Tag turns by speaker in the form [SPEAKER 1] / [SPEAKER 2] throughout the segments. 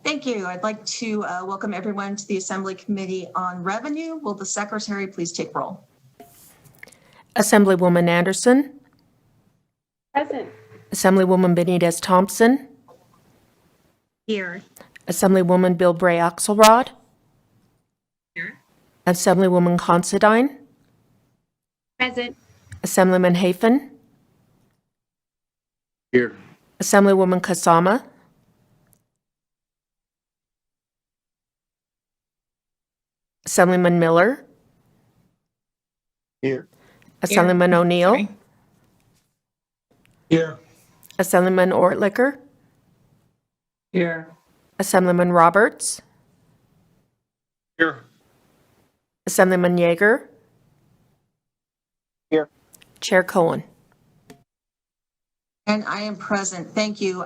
[SPEAKER 1] Thank you. I'd like to welcome everyone to the Assembly Committee on Revenue. Will the Secretary please take roll?
[SPEAKER 2] Assemblywoman Anderson.
[SPEAKER 3] Present.
[SPEAKER 2] Assemblywoman Benitez Thompson.
[SPEAKER 3] Here.
[SPEAKER 2] Assemblywoman Bilbray Axelrod.
[SPEAKER 3] Here.
[SPEAKER 2] Assemblywoman Considine.
[SPEAKER 3] Present.
[SPEAKER 2] Assemblyman Hafen.
[SPEAKER 4] Here.
[SPEAKER 2] Assemblywoman Kasama. Assemblyman Miller.
[SPEAKER 4] Here.
[SPEAKER 2] Assemblyman O'Neill.
[SPEAKER 3] Sorry.
[SPEAKER 4] Here.
[SPEAKER 2] Assemblyman Ortlicker.
[SPEAKER 4] Here.
[SPEAKER 2] Assemblyman Roberts.
[SPEAKER 4] Here.
[SPEAKER 2] Assemblyman Yeager.
[SPEAKER 4] Here.
[SPEAKER 2] Chair Cohen.
[SPEAKER 1] And I am present. Thank you.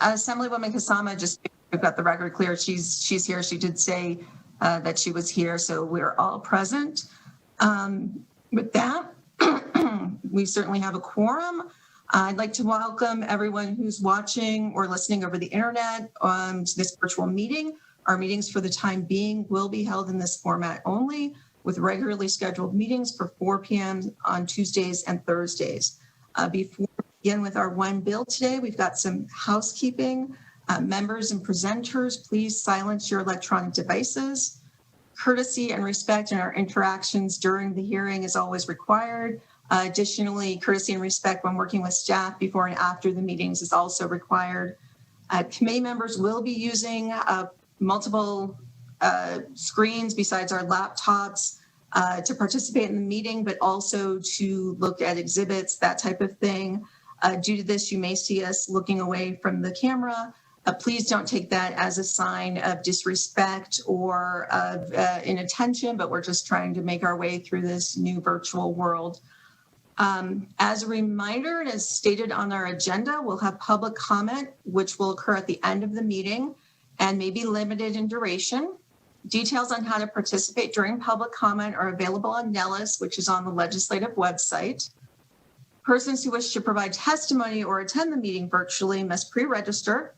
[SPEAKER 1] Assemblywoman Kasama, just we've got the record clear. She's here. She did say that she was here, so we're all present. With that, we certainly have a quorum. I'd like to welcome everyone who's watching or listening over the internet to this virtual meeting. Our meetings for the time being will be held in this format only, with regularly scheduled meetings for 4 p.m. on Tuesdays and Thursdays. Before we begin with our one bill today, we've got some housekeeping. Members and presenters, please silence your electronic devices. Courtesy and respect in our interactions during the hearing is always required. Additionally, courtesy and respect when working with staff before and after the meetings is also required. Committee members will be using multiple screens besides our laptops to participate in the meeting, but also to look at exhibits, that type of thing. Due to this, you may see us looking away from the camera. Please don't take that as a sign of disrespect or of inattention, but we're just trying to make our way through this new virtual world. As a reminder, and as stated on our agenda, we'll have public comment, which will occur at the end of the meeting and may be limited in duration. Details on how to participate during public comment are available on Nellis, which is on the legislative website. Persons who wish to provide testimony or attend the meeting virtually must pre-register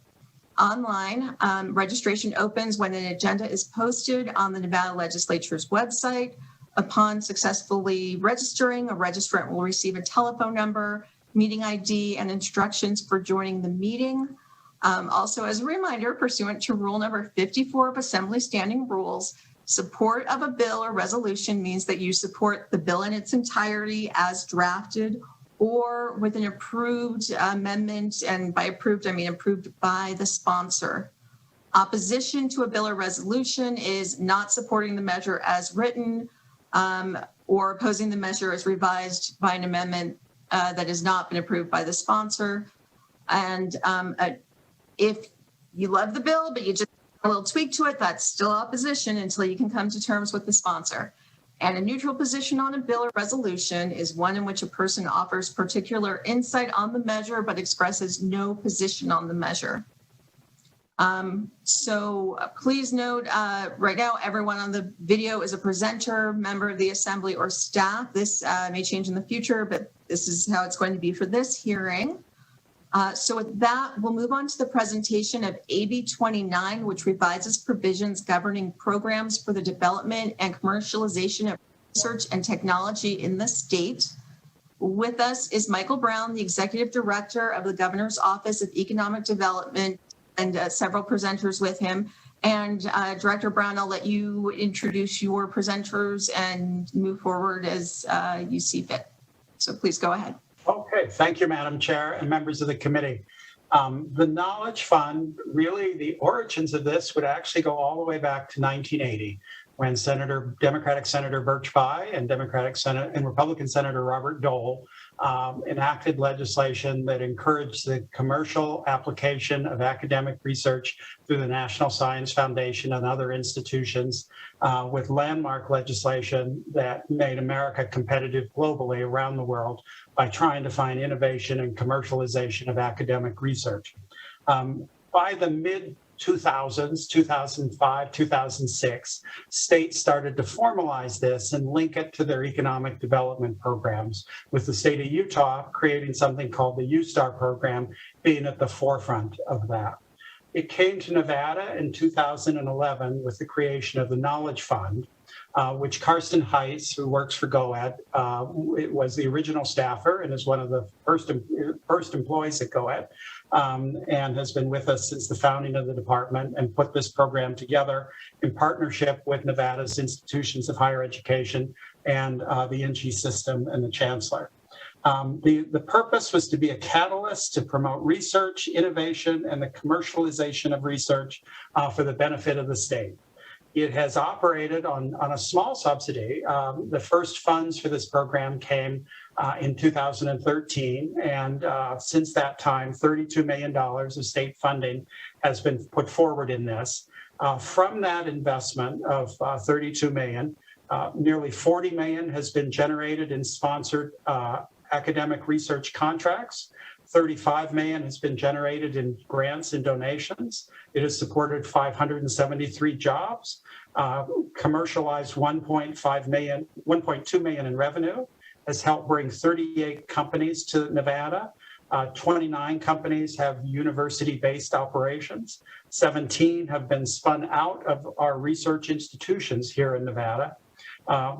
[SPEAKER 1] online. Registration opens when an agenda is posted on the Nevada Legislature's website. Upon successfully registering, a registrant will receive a telephone number, meeting ID, and instructions for joining the meeting. Also, as a reminder, pursuant to rule number 54 of Assembly Standing Rules, support of a bill or resolution means that you support the bill in its entirety as drafted or with an approved amendment, and by approved, I mean approved by the sponsor. Opposition to a bill or resolution is not supporting the measure as written or opposing the measure as revised by an amendment that has not been approved by the sponsor. And if you love the bill, but you just a little tweak to it, that's still opposition until you can come to terms with the sponsor. And a neutral position on a bill or resolution is one in which a person offers particular insight on the measure but expresses no position on the measure. So please note, right now, everyone on the video is a presenter, member of the assembly, or staff. This may change in the future, but this is how it's going to be for this hearing. So with that, we'll move on to the presentation of AB 29, which revises provisions governing programs for the development and commercialization of research and technology in the state. With us is Michael Brown, the Executive Director of the Governor's Office of Economic Development, and several presenters with him. And Director Brown, I'll let you introduce your presenters and move forward as you see fit. So please go ahead.
[SPEAKER 5] Okay, thank you, Madam Chair and members of the committee. The Knowledge Fund, really the origins of this would actually go all the way back to 1980, when Democratic Senator Birch Bayh and Republican Senator Robert Dole enacted legislation that encouraged the commercial application of academic research through the National Science Foundation and other institutions with landmark legislation that made America competitive globally around the world by trying to find innovation and commercialization of academic research. By the mid-2000s, 2005, 2006, states started to formalize this and link it to their economic development programs, with the state of Utah creating something called the U-STAR program being at the forefront of that. It came to Nevada in 2011 with the creation of the Knowledge Fund, which Karsten Heiss, who works for GoEd, was the original staffer and is one of the first employees at GoEd, and has been with us since the founding of the department and put this program together in partnership with Nevada's institutions of higher education and the INCHE system and the chancellor. The purpose was to be a catalyst to promote research, innovation, and the commercialization of research for the benefit of the state. It has operated on a small subsidy. The first funds for this program came in 2013, and since that time, $32 million of state funding has been put forward in this. From that investment of $32 million, nearly $40 million has been generated in sponsored academic research contracts. $35 million has been generated in grants and donations. It has supported 573 jobs, commercialized 1.2 million in revenue, has helped bring 38 companies to Nevada. 29 companies have university-based operations. 17 have been spun out of our research institutions here in Nevada.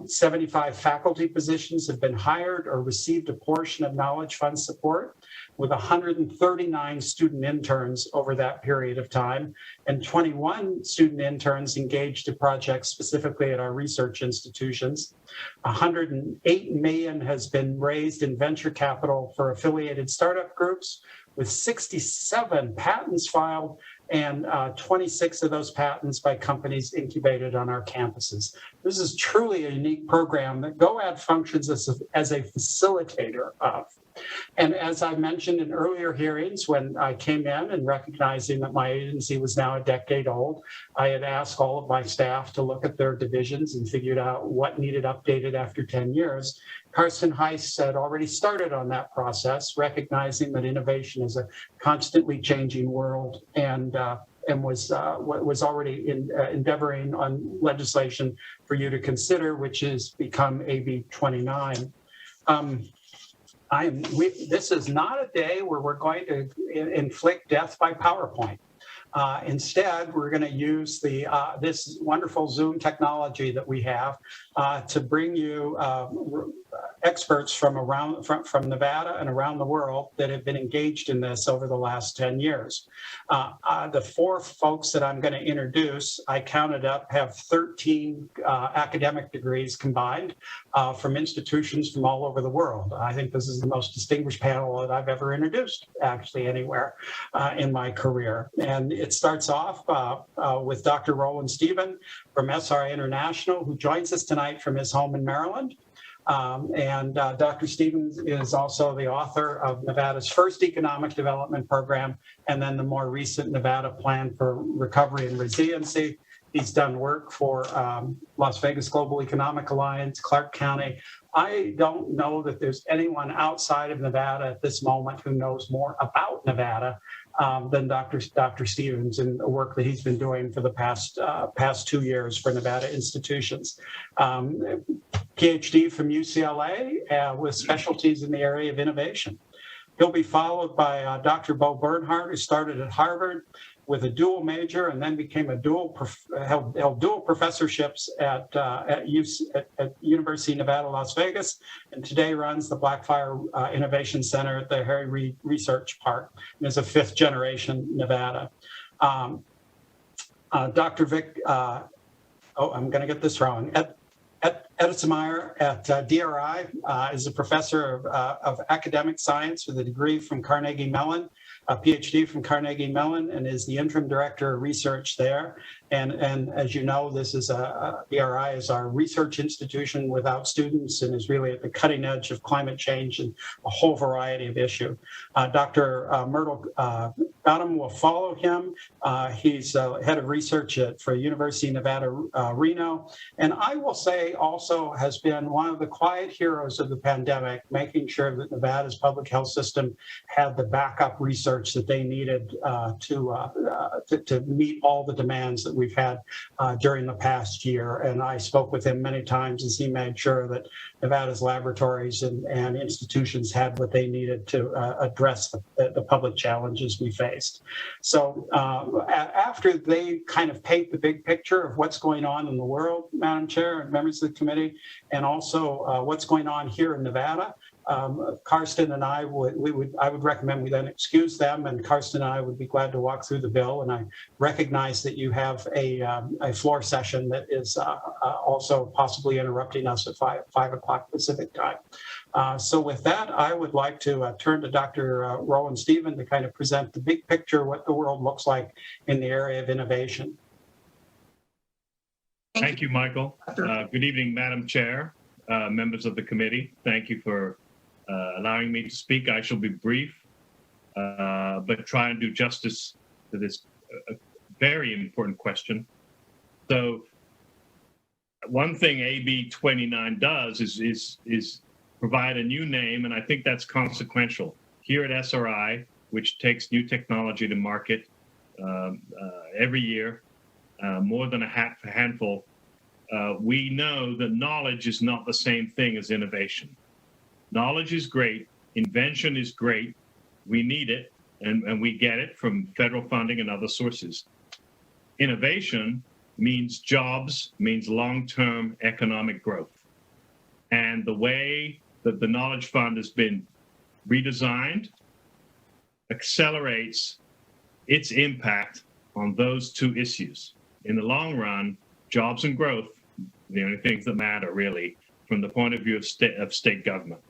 [SPEAKER 5] 75 faculty positions have been hired or received a portion of Knowledge Fund support, with 139 student interns over that period of time, and 21 student interns engaged in projects specifically at our research institutions. 108 million has been raised in venture capital for affiliated startup groups, with 67 patents filed and 26 of those patents by companies incubated on our campuses. This is truly a unique program that GoEd functions as a facilitator of. And as I mentioned in earlier hearings, when I came in and recognizing that my agency was now a decade old, I had asked all of my staff to look at their divisions and figured out what needed updated after 10 years. Karsten Heiss had already started on that process, recognizing that innovation is a constantly changing world, and was already endeavoring on legislation for you to consider, which has become AB 29. This is not a day where we're going to inflict death by PowerPoint. Instead, we're going to use this wonderful Zoom technology that we have to bring you experts from Nevada and around the world that have been engaged in this over the last 10 years. The four folks that I'm going to introduce, I counted up, have 13 academic degrees combined from institutions from all over the world. I think this is the most distinguished panel that I've ever introduced, actually, anywhere in my career. And it starts off with Dr. Roland Stephen from SRI International, who joins us tonight from his home in Maryland. Dr. Stevens is also the author of Nevada's first economic development program, and then the more recent Nevada Plan for Recovery and Resiliency. He's done work for Las Vegas Global Economic Alliance, Clark County. I don't know that there's anyone outside of Nevada at this moment who knows more about Nevada than Dr. Stevens and the work that he's been doing for the past 2 years for Nevada institutions. PhD from UCLA with specialties in the area of innovation. He'll be followed by Dr. Bo Bernhardt, who started at Harvard with a dual major and then became held dual professorships at University of Nevada, Las Vegas, and today runs the Blackfire Innovation Center at the Harry Reid Research Park, and is a fifth generation Nevada. Dr. Vic, I'm going to get this wrong. Editzemeyer at DRI is a professor of academic science with a degree from Carnegie Mellon, a PhD from Carnegie Mellon, and is the interim director of research there. And as you know, this is DRI is our research institution without students and is really at the cutting edge of climate change and a whole variety of issues. Dr. Myrtle Gautam will follow him. He's head of research for University of Nevada, Reno. And I will say also has been one of the quiet heroes of the pandemic, making sure that Nevada's public health system had the backup research that they needed to meet all the demands that we've had during the past year. And I spoke with him many times as he made sure that Nevada's laboratories and institutions had what they needed to address the public challenges we face. based. So after they kind of paint the big picture of what's going on in the world, Madam Chair and members of the committee, and also what's going on here in Nevada, Karsten and I would recommend we then excuse them, and Karsten and I would be glad to walk through the bill. And I recognize that you have a floor session that is also possibly interrupting us at 5 o'clock Pacific time. So with that, I would like to turn to Dr. Rowan Stephen to kind of present the big picture, what the world looks like in the area of innovation.
[SPEAKER 6] Thank you, Michael. Good evening, Madam Chair, members of the committee. Thank you for allowing me to speak. I shall be brief, but try and do justice to this very important question. So one thing AB 29 does is provide a new name, and I think that's consequential. Here at SRI, which takes new technology to market every year, more than a handful, we know that knowledge is not the same thing as innovation. Knowledge is great, invention is great, we need it, and we get it from federal funding and other sources. Innovation means jobs, means long-term economic growth. And the way that the Knowledge Fund has been redesigned accelerates its impact on those two issues. In the long run, jobs and growth, the only things that matter really from the point of view of state government.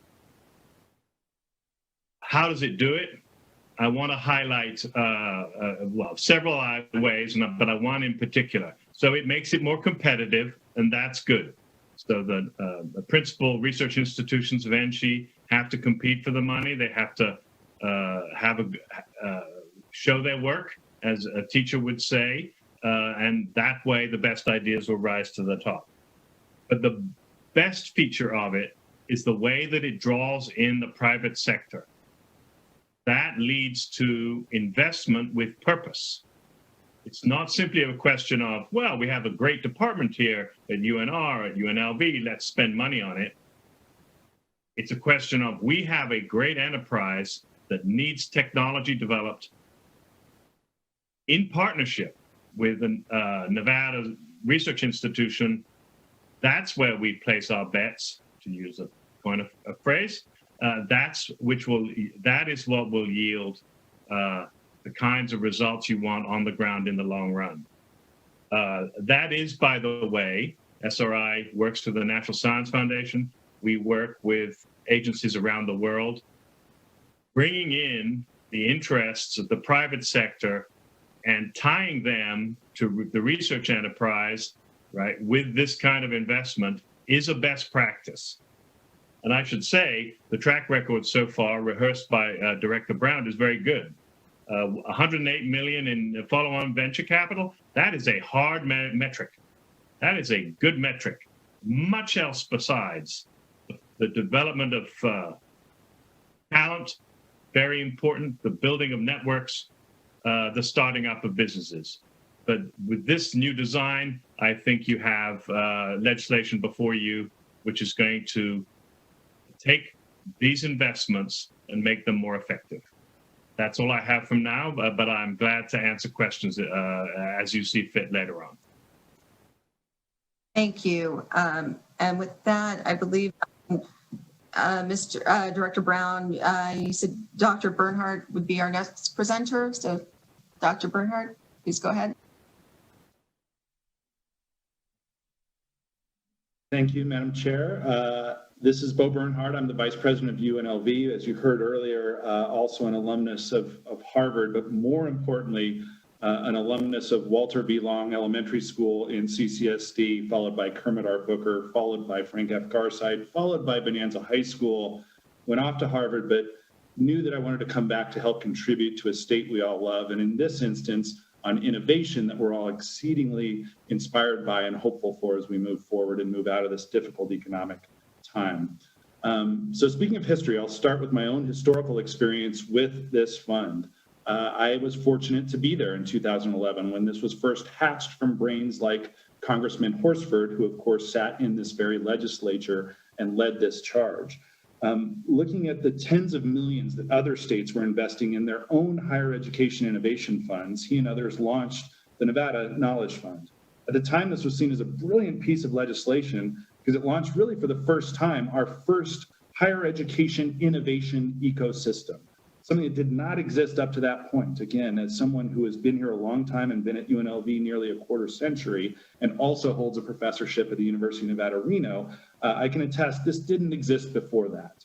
[SPEAKER 6] How does it do it? I want to highlight, several ways, but I want in particular. So it makes it more competitive, and that's good. So the principal research institutions of NSHE have to compete for the money. They have to show their work, as a teacher would say, and that way the best ideas will rise to the top. But the best feature of it is the way that it draws in the private sector. That leads to investment with purpose. It's not simply a question of, well, we have a great department here at UNR, at UNLV, let's spend money on it. It's a question of, we have a great enterprise that needs technology developed in partnership with the Nevada Research Institution. That's where we place our bets, to use a point of a phrase. That is what will yield the kinds of results you want on the ground in the long run. That is, by the way, SRI works through the National Science Foundation. We work with agencies around the world, bringing in the interests of the private sector and tying them to the research enterprise, right, with this kind of investment is a best practice. And I should say, the track record so far, rehearsed by Director Brown, is very good. 108 million in follow-on venture capital, that is a hard metric. That is a good metric. Much else besides the development of talent, very important, the building of networks, the starting up of businesses. But with this new design, I think you have legislation before you, which is going to take these investments and make them more effective. That's all I have from now, but I'm glad to answer questions as you see fit later on.
[SPEAKER 1] Thank you. And with that, I believe, Mr. Director Brown, you said Dr. Bernhardt would be our next presenter. So Dr. Bernhardt, please go ahead.
[SPEAKER 7] Thank you, Madam Chair. This is Bo Bernhardt. I'm the Vice President of UNLV. As you heard earlier, also an alumnus of Harvard, but more importantly, an alumnus of Walter B. Long Elementary School in CCSD, followed by Kermit R. Booker, followed by Frank F. Garside, followed by Bonanza High School. Went off to Harvard, but knew that I wanted to come back to help contribute to a state we all love. And in this instance, on innovation that we're all exceedingly inspired by and hopeful for as we move forward and move out of this difficult economic time. So speaking of history, I'll start with my own historical experience with this fund. I was fortunate to be there in 2011 when this was first hatched from brains like Congressman Horsford, who of course sat in this very legislature and led this charge. Looking at the tens of millions that other states were investing in their own higher education innovation funds, he and others launched the Nevada Knowledge Fund. At the time, this was seen as a brilliant piece of legislation because it launched really for the first time our first higher education innovation ecosystem, something that did not exist up to that point. Again, as someone who has been here a long time and been at UNLV nearly a quarter century and also holds a professorship at the University of Nevada, Reno, I can attest this didn't exist before that.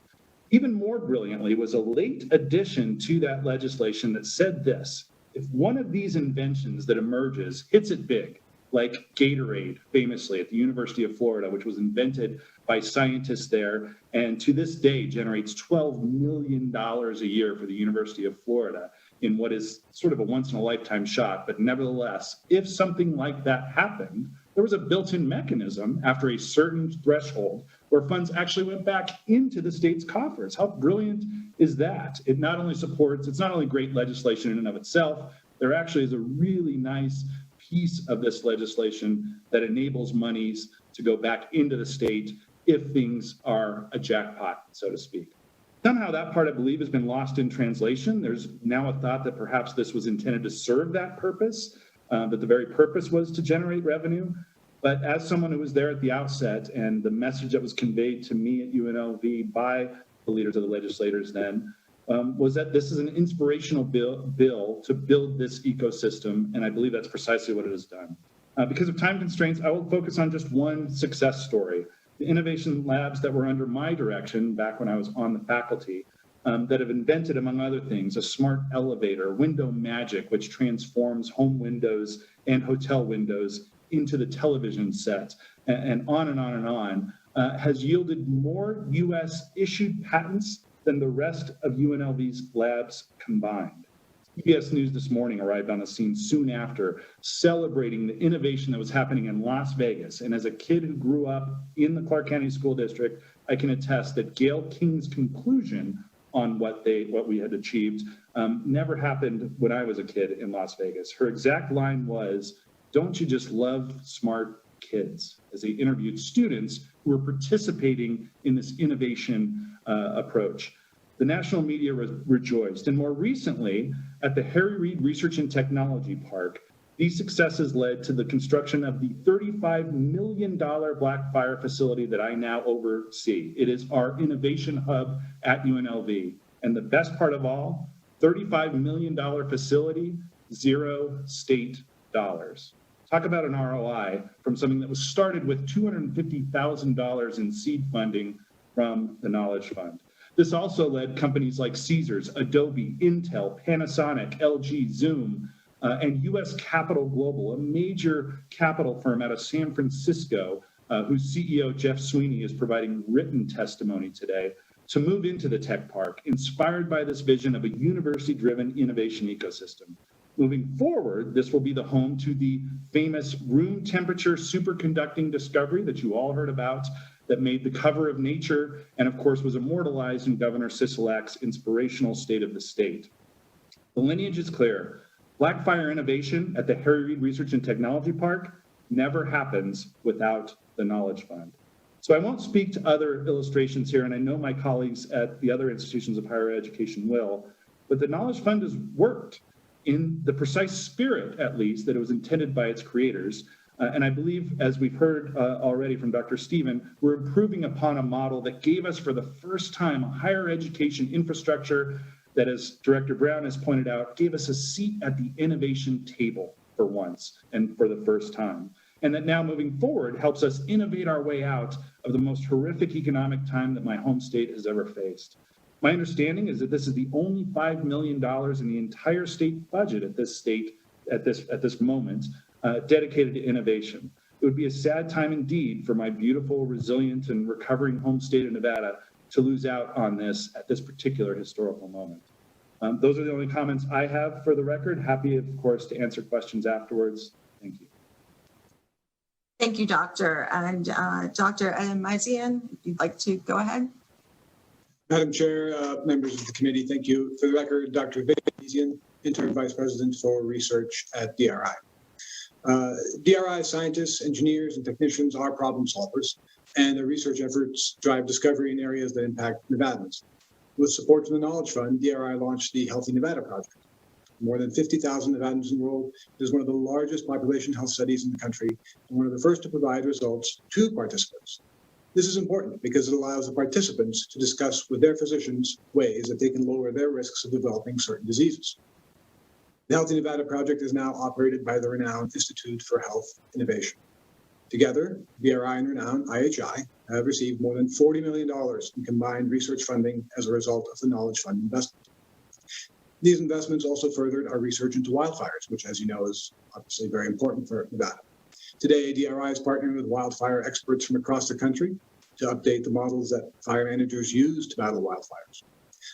[SPEAKER 7] Even more brilliantly was a late addition to that legislation that said this: if one of these inventions that emerges hits it big, like Gatorade, famously at the University of Florida, which was invented by scientists there, and to this day generates $12 million a year for the University of Florida in what is sort of a once-in-a-lifetime shot. But nevertheless, if something like that happened, there was a built-in mechanism after a certain threshold where funds actually went back into the state's coffers. How brilliant is that? It not only supports, it's not only great legislation in and of itself, there actually is a really nice piece of this legislation that enables monies to go back into the state if things are a jackpot, so to speak. Somehow that part, I believe, has been lost in translation. There's now a thought that perhaps this was intended to serve that purpose, that the very purpose was to generate revenue. But as someone who was there at the outset, and the message that was conveyed to me at UNLV by the leaders of the legislators then, was that this is an inspirational bill to build this ecosystem, and I believe that's precisely what it has done. Because of time constraints, I will focus on just one success story. The innovation labs that were under my direction back when I was on the faculty that have invented, among other things, a smart elevator, Window Magic, which transforms home windows and hotel windows into the television set, and on and on and on, has yielded more U.S. issued patents than the rest of UNLV's labs combined. CBS News this morning arrived on the scene soon after, celebrating the innovation that was happening in Las Vegas. And as a kid who grew up in the Clark County School District, I can attest that Gail King's conclusion on what we had achieved never happened when I was a kid in Las Vegas. Her exact line was, "Don't you just love smart kids?" as they interviewed students who were participating in this innovation approach. The national media rejoiced, and more recently, at the Harry Reid Research and Technology Park, these successes led to the construction of the $35 million Blackfire facility that I now oversee. It is our innovation hub at UNLV. And the best part of all, $35 million facility, zero state dollars. Talk about an ROI from something that was started with $250,000 in seed funding from the Knowledge Fund. This also led companies like Caesars, Adobe, Intel, Panasonic, LG, Zoom, and US Capital Global, a major capital firm out of San Francisco, whose CEO, Jeff Sweeney, is providing written testimony today, to move into the tech park, inspired by this vision of a university-driven innovation ecosystem. Moving forward, this will be the home to the famous room temperature superconducting discovery that you all heard about, that made the cover of Nature and, of course, was immortalized in Governor Sisolak's inspirational State of the State. The lineage is clear. Blackfire innovation at the Harry Reid Research and Technology Park never happens without the Knowledge Fund. So I won't speak to other illustrations here, and I know my colleagues at the other institutions of higher education will, but the Knowledge Fund has worked in the precise spirit, at least, that it was intended by its creators. And I believe, as we've heard already from Dr. Stephen, we're improving upon a model that gave us for the first time a higher education infrastructure that, as Director Brown has pointed out, gave us a seat at the innovation table for once and for the first time. And that now moving forward helps us innovate our way out of the most horrific economic time that my home state has ever faced. My understanding is that this is the only $5 million in the entire state budget at this moment dedicated to innovation. It would be a sad time indeed for my beautiful, resilient, and recovering home state of Nevada to lose out on this at this particular historical moment. Those are the only comments I have for the record. Happy, of course, to answer questions afterwards. Thank you.
[SPEAKER 1] Thank you, Doctor. And Dr. Mazian, if you'd like to go ahead.
[SPEAKER 8] Madam Chair, members of the committee, thank you. For the record, Dr. Mazian, Interim Vice President for Research at DRI. DRI scientists, engineers, and technicians are problem solvers, and their research efforts drive discovery in areas that impact Nevadans. With support from the Knowledge Fund, DRI launched the Healthy Nevada Project. More than 50,000 Nevadans enrolled. It is one of the largest population health studies in the country and one of the first to provide results to participants. This is important because it allows the participants to discuss with their physicians ways that they can lower their risks of developing certain diseases. The Healthy Nevada Project is now operated by the renowned Institute for Health Innovation. Together, BRI and renowned IHI have received more than $40 million in combined research funding as a result of the Knowledge Fund investment. These investments also furthered our research into wildfires, which, as you know, is obviously very important for Nevada. Today, DRI is partnering with wildfire experts from across the country to update the models that fire managers use to battle wildfires.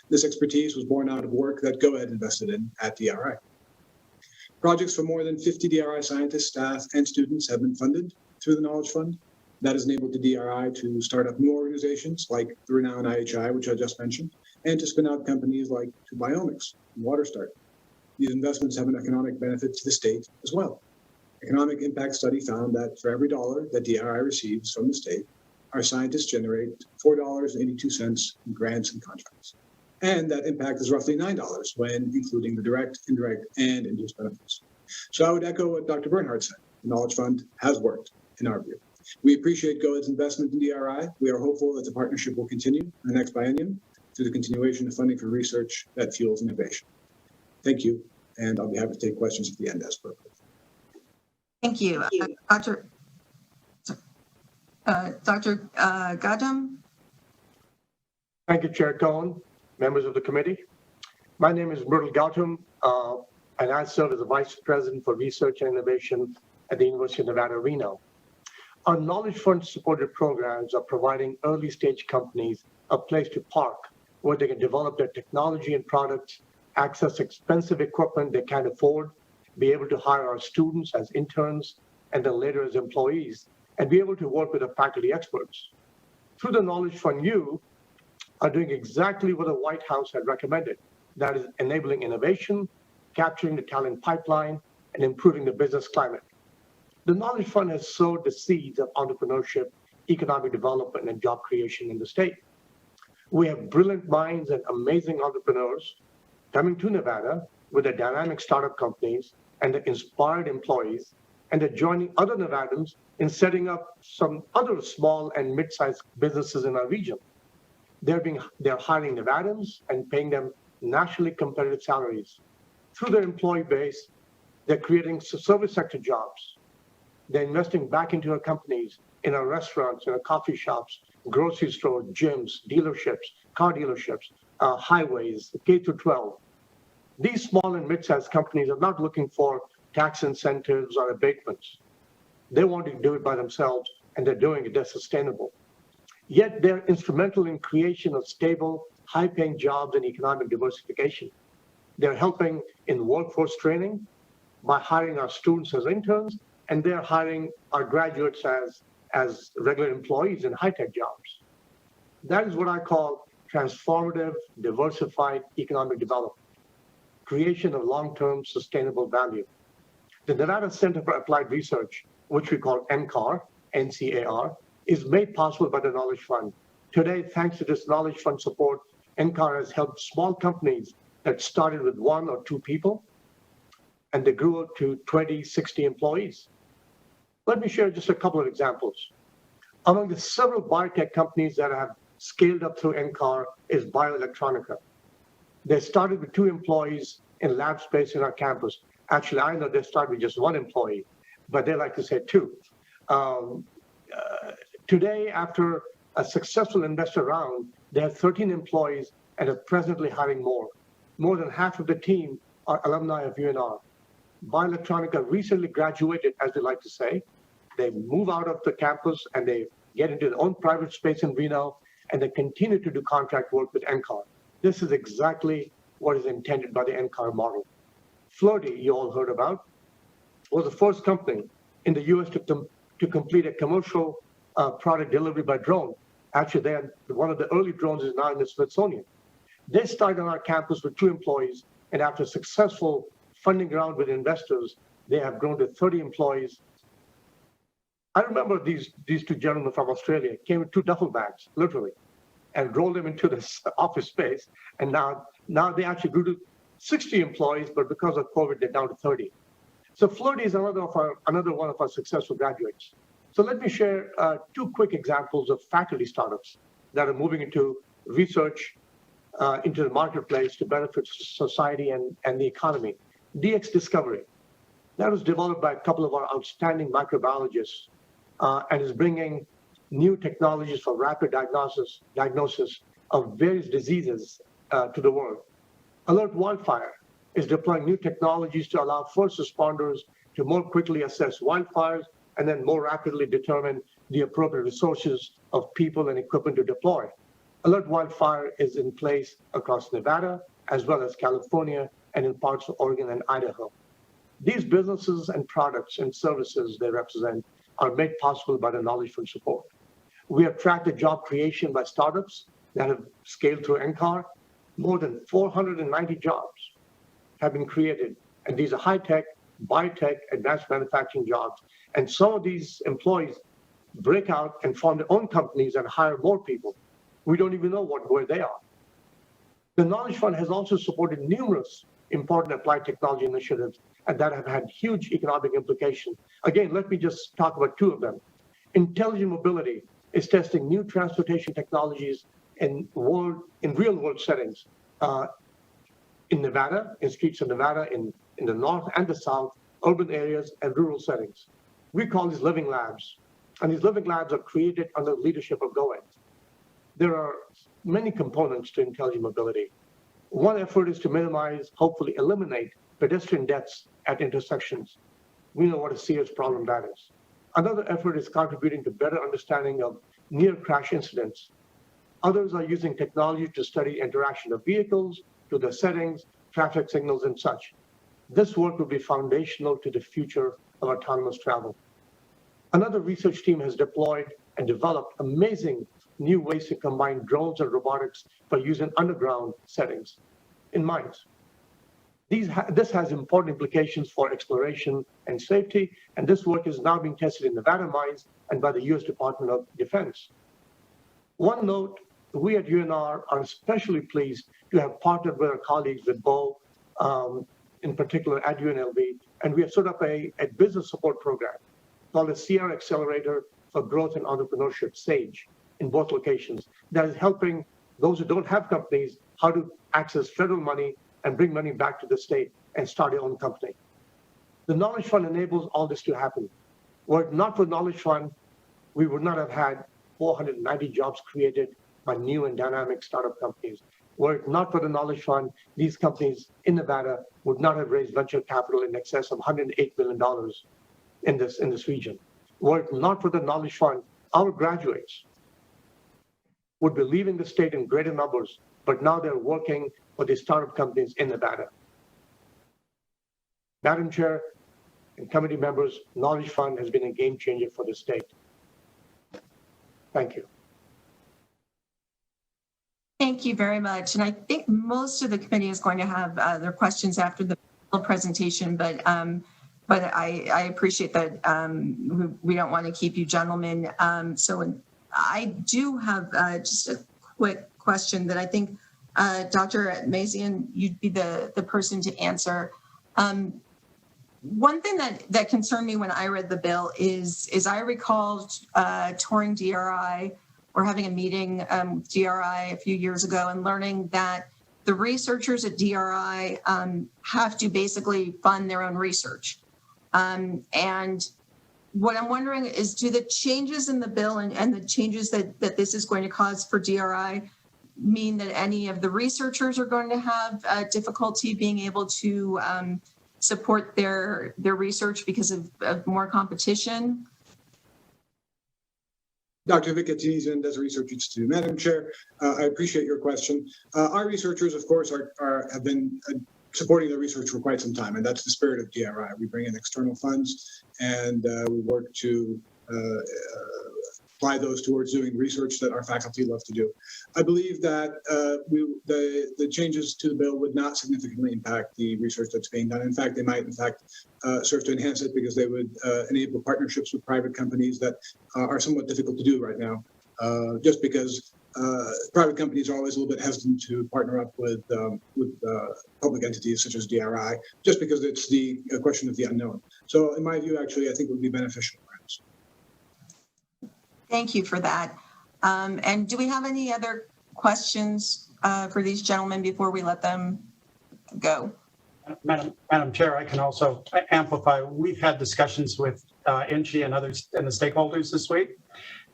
[SPEAKER 8] This expertise was born out of work that GoEd invested in at DRI. Projects for more than 50 DRI scientists, staff, and students have been funded through the Knowledge Fund. That has enabled the DRI to start up new organizations like the renowned IHI, which I just mentioned, and to spin out companies like Bioelectronica and WaterStart. These investments have an economic benefit to the state as well. Economic impact study found that for every dollar that DRI receives from the state, our scientists generate $4.82 in grants and contracts. And that impact is roughly $9 when including the direct, indirect, and induced benefits. So I would echo what Dr. Bernhardt said. The Knowledge Fund has worked, in our view. We appreciate GoEd's investment in DRI. We are hopeful that the partnership will continue in the next biennium through the continuation of funding for research that fuels innovation. Thank you, and I'll be happy to take questions at the end as appropriate.
[SPEAKER 1] Thank you. Dr. Gadam?
[SPEAKER 9] Thank you, Chair Cohen, members of the committee. My name is Myrtle Gautam, and I serve as the Vice President for Research and Innovation at the University of Nevada, Reno. Our Knowledge Fund supported programs are providing early stage companies a place to park where they can develop their technology and products, access expensive equipment they can't afford, be able to hire our students as interns, and then later as employees, and be able to work with the faculty experts. Through the Knowledge Fund, you are doing exactly what the White House had recommended. That is enabling innovation, capturing the talent pipeline, and improving the business climate. The Knowledge Fund has sowed the seeds of entrepreneurship, economic development, and job creation in the state. We have brilliant minds and amazing entrepreneurs coming to Nevada with their dynamic startup companies and the inspired employees, and they're joining other Nevadans in setting up some other small and mid-sized businesses in our region. They're hiring Nevadans and paying them nationally competitive salaries. Through their employee base, they're creating service sector jobs. They're investing back into our companies, in our restaurants, in our coffee shops, grocery stores, gyms, dealerships, car dealerships, highways, K through 12. These small and mid-sized companies are not looking for tax incentives or abatements. They want to do it by themselves, and they're doing it. They're sustainable. Yet they're instrumental in creation of stable, high-paying jobs and economic diversification. They're helping in workforce training by hiring our students as interns, and they're hiring our graduates as regular employees in high-tech jobs. That is what I call transformative, diversified economic development, creation of long-term sustainable value. The Nevada Center for Applied Research, which we call NCAR, NCAR, is made possible by the Knowledge Fund. Today, thanks to this Knowledge Fund support, NCAR has helped small companies that started with 1 or 2 people, and they grew up to 20, 60 employees. Let me share just a couple of examples. Among the several biotech companies that have scaled up through NCAR is Bioelectronica. They started with 2 employees in lab space in our campus. Actually, I know they started with just 1 employee, but they like to say 2. Today, after a successful investor round, they have 13 employees and are presently hiring more. More than half of the team are alumni of UNR. Bioelectronica recently graduated, as they like to say. They move out of the campus and they get into their own private space in Reno, and they continue to do contract work with NCAR. This is exactly what is intended by the NCAR model. Flirty, you all heard about, was the first company in the US to complete a commercial product delivery by drone. Actually, they had one of the early drones is now in the Smithsonian. They started on our campus with 2 employees, and after a successful funding round with investors, they have grown to 30 employees. I remember these two gentlemen from Australia came with 2 duffel bags, literally, and rolled them into this office space. And now they actually grew to 60 employees, but because of COVID, they're down to 30. So Flirty is another one of our successful graduates. So let me share 2 quick examples of faculty startups that are moving into research into the marketplace to benefit society and the economy. DX Discovery, that was developed by a couple of our outstanding microbiologists and is bringing new technologies for rapid diagnosis of various diseases to the world. Alert Wildfire is deploying new technologies to allow first responders to more quickly assess wildfires and then more rapidly determine the appropriate resources of people and equipment to deploy. Alert Wildfire is in place across Nevada, as well as California and in parts of Oregon and Idaho. These businesses and products and services they represent are made possible by the Knowledge Fund support. We have tracked the job creation by startups that have scaled through NCAR. More than 490 jobs have been created, and these are high-tech, biotech, advanced manufacturing jobs. And some of these employees break out and form their own companies and hire more people. We don't even know where they are. The Knowledge Fund has also supported numerous important applied technology initiatives and that have had huge economic implications. Again, let me just talk about 2 of them. Intelligent Mobility is testing new transportation technologies in real-world settings in Nevada, in streets of Nevada, in the north and the south, urban areas, and rural settings. We call these living labs, and these living labs are created under the leadership of GoEd. There are many components to intelligent mobility. One effort is to minimize, hopefully eliminate, pedestrian deaths at intersections. We know what a serious problem that is. Another effort is contributing to better understanding of near crash incidents. Others are using technology to study interaction of vehicles, to the settings, traffic signals, and such. This work will be foundational to the future of autonomous travel. Another research team has deployed and developed amazing new ways to combine drones and robotics for use in underground settings in mines. This has important implications for exploration and safety, and this work is now being tested in Nevada mines and by the U.S. Department of Defense. One note, we at UNR are especially pleased to have partnered with our colleagues with Bo, in particular at UNLV, and we have set up a business support program called the Sierra Accelerator for Growth and Entrepreneurship, SAGE, in both locations, that is helping those who don't have companies how to access federal money and bring money back to the state and start their own company. The Knowledge Fund enables all this to happen. Were it not for the Knowledge Fund, we would not have had 490 jobs created by new and dynamic startup companies. Were it not for the Knowledge Fund, these companies in Nevada would not have raised venture capital in excess of $108 million in this region. Were it not for the Knowledge Fund, our graduates would be leaving the state in greater numbers, but now they're working for these startup companies in Nevada. Madam Chair and committee members, Knowledge Fund has been a game changer for the state. Thank you.
[SPEAKER 1] Thank you very much. And I think most of the committee is going to have their questions after the presentation, but I appreciate that we don't want to keep you gentlemen. So I do have just a quick question that I think Dr. Mazian, you'd be the person to answer. One thing that concerned me when I read the bill is I recall touring DRI or having a meeting with DRI a few years ago and learning that the researchers at DRI have to basically fund their own research. And what I'm wondering is, do the changes in the bill and the changes that this is going to cause for DRI mean that any of the researchers are going to have difficulty being able to support their research because of more competition?
[SPEAKER 8] Dr. Vicatini and as a research institute. Madam Chair, I appreciate your question. Our researchers, of course, have been supporting the research for quite some time, and that's the spirit of DRI. We bring in external funds, and we work to apply those towards doing research that our faculty love to do. I believe that the changes to the bill would not significantly impact the research that's being done. In fact, they might, serve to enhance it because they would enable partnerships with private companies that are somewhat difficult to do right now, just because private companies are always a little bit hesitant to partner up with public entities such as DRI, just because it's a question of the unknown. So in my view, actually, I think it would be beneficial. Perhaps.
[SPEAKER 1] Thank you for that. And do we have any other questions for these gentlemen before we let them go?
[SPEAKER 5] Madam Chair, I can also amplify. We've had discussions with INCHI and others and the stakeholders this week,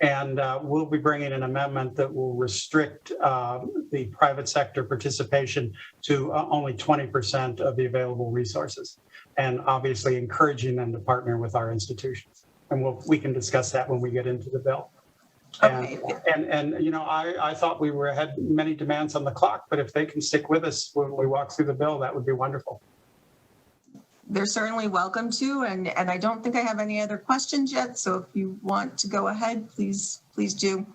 [SPEAKER 5] and we'll be bringing an amendment that will restrict the private sector participation to only 20% of the available resources, and obviously encouraging them to partner with our institutions. And we can discuss that when we get into the bill.
[SPEAKER 1] Okay.
[SPEAKER 5] And you know, I thought we had many demands on the clock, but if they can stick with us when we walk through the bill, that would be wonderful.
[SPEAKER 1] They're certainly welcome to, and I don't think I have any other questions yet. So if you want to go ahead, please do,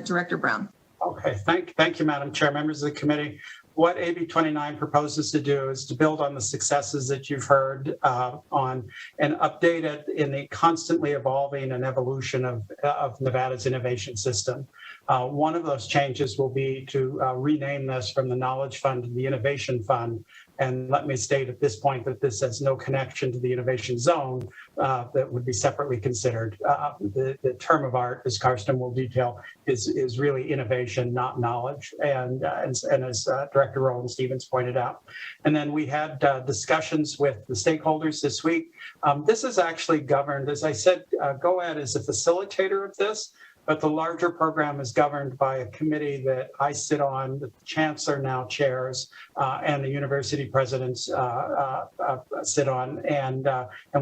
[SPEAKER 1] Director Brown.
[SPEAKER 5] Okay, thank you, Madam Chair, members of the committee. What AB 29 proposes to do is to build on the successes that you've heard on and update it in the constantly evolving and evolution of Nevada's innovation system. One of those changes will be to rename this from the Knowledge Fund to the Innovation Fund. And let me state at this point that this has no connection to the Innovation Zone that would be separately considered. The term of art, as Karsten will detail, is really innovation, not knowledge. And as Director Roland Stevens pointed out. And then we had discussions with the stakeholders this week. This is actually governed, as I said, GOAD is a facilitator of this, but the larger program is governed by a committee that I sit on, the chancellor now chairs, and the university presidents sit on, and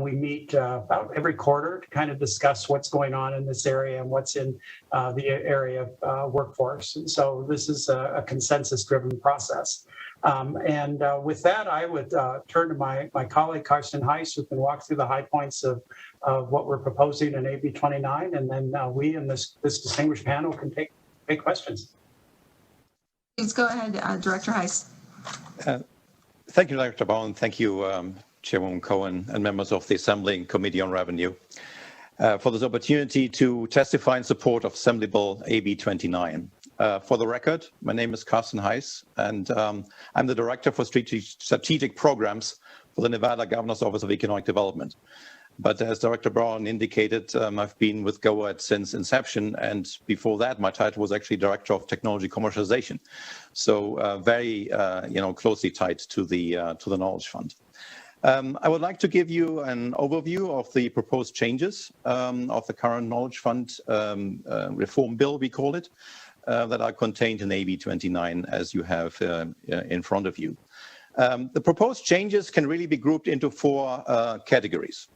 [SPEAKER 5] we meet about every quarter to kind of discuss what's going on in this area and what's in the area of workforce. And so this is a consensus-driven process. With that, I would turn to my colleague, Karsten Heiss, who can walk through the high points of what we're proposing in AB 29, and then we and this distinguished panel can take questions.
[SPEAKER 1] Please go ahead, Director Heiss.
[SPEAKER 10] Thank you, Director Brown. Thank you, Chairwoman Cohen, and members of the Assembly and Committee on Revenue for this opportunity to testify in support of Assembly Bill AB 29. For the record, my name is Karsten Heiss, and I'm the Director for Strategic Programs for the Nevada Governor's Office of Economic Development. But as Director Brown indicated, I've been with GOAD since inception, and before that, my title was actually Director of Technology Commercialization. So very, closely tied to the Knowledge Fund. I would like to give you an overview of the proposed changes of the current Knowledge Fund reform bill, we call it, that are contained in AB 29, as you have in front of you. The proposed changes can really be grouped into four categories.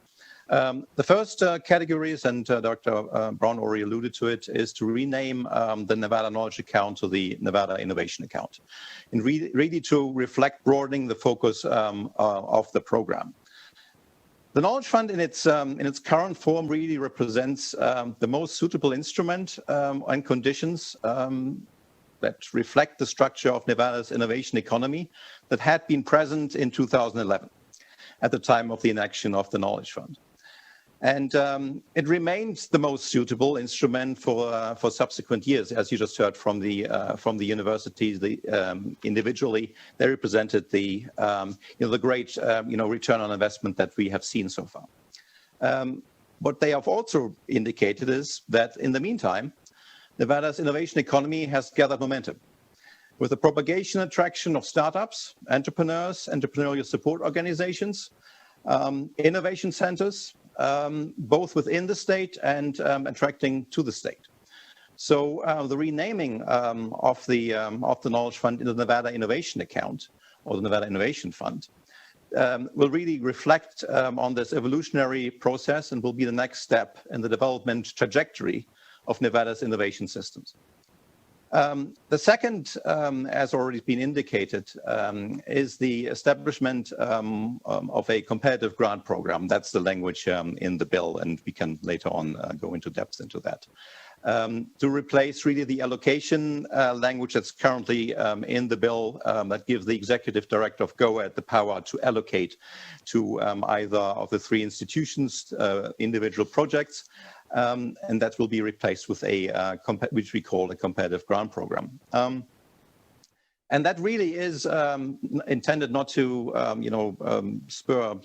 [SPEAKER 10] The first categories, and Dr. Brown already alluded to it, is to rename the Nevada Knowledge Account to the Nevada Innovation Account, and really to reflect broadening the focus of the program. The Knowledge Fund in its current form really represents the most suitable instrument and conditions that reflect the structure of Nevada's innovation economy that had been present in 2011 at the time of the enaction of the Knowledge Fund. And it remains the most suitable instrument for subsequent years, as you just heard from the universities. Individually, they represented the great return on investment that we have seen so far. What they have also indicated is that in the meantime, Nevada's innovation economy has gathered momentum with the propagation and attraction of startups, entrepreneurs, entrepreneurial support organizations, innovation centers, both within the state and attracting to the state. So the renaming of the Knowledge Fund into the Nevada Innovation Account, or the Nevada Innovation Fund, will really reflect on this evolutionary process and will be the next step in the development trajectory of Nevada's innovation systems. The second, as already been indicated, is the establishment of a competitive grant program. That's the language in the bill, and we can later on go into depth into that. to replace really the allocation language that's currently in the bill that gives the executive director of GOED the power to allocate to either of the three institutions individual projects, and that will be replaced with a which we call a competitive grant program. And that really is intended not to, spur,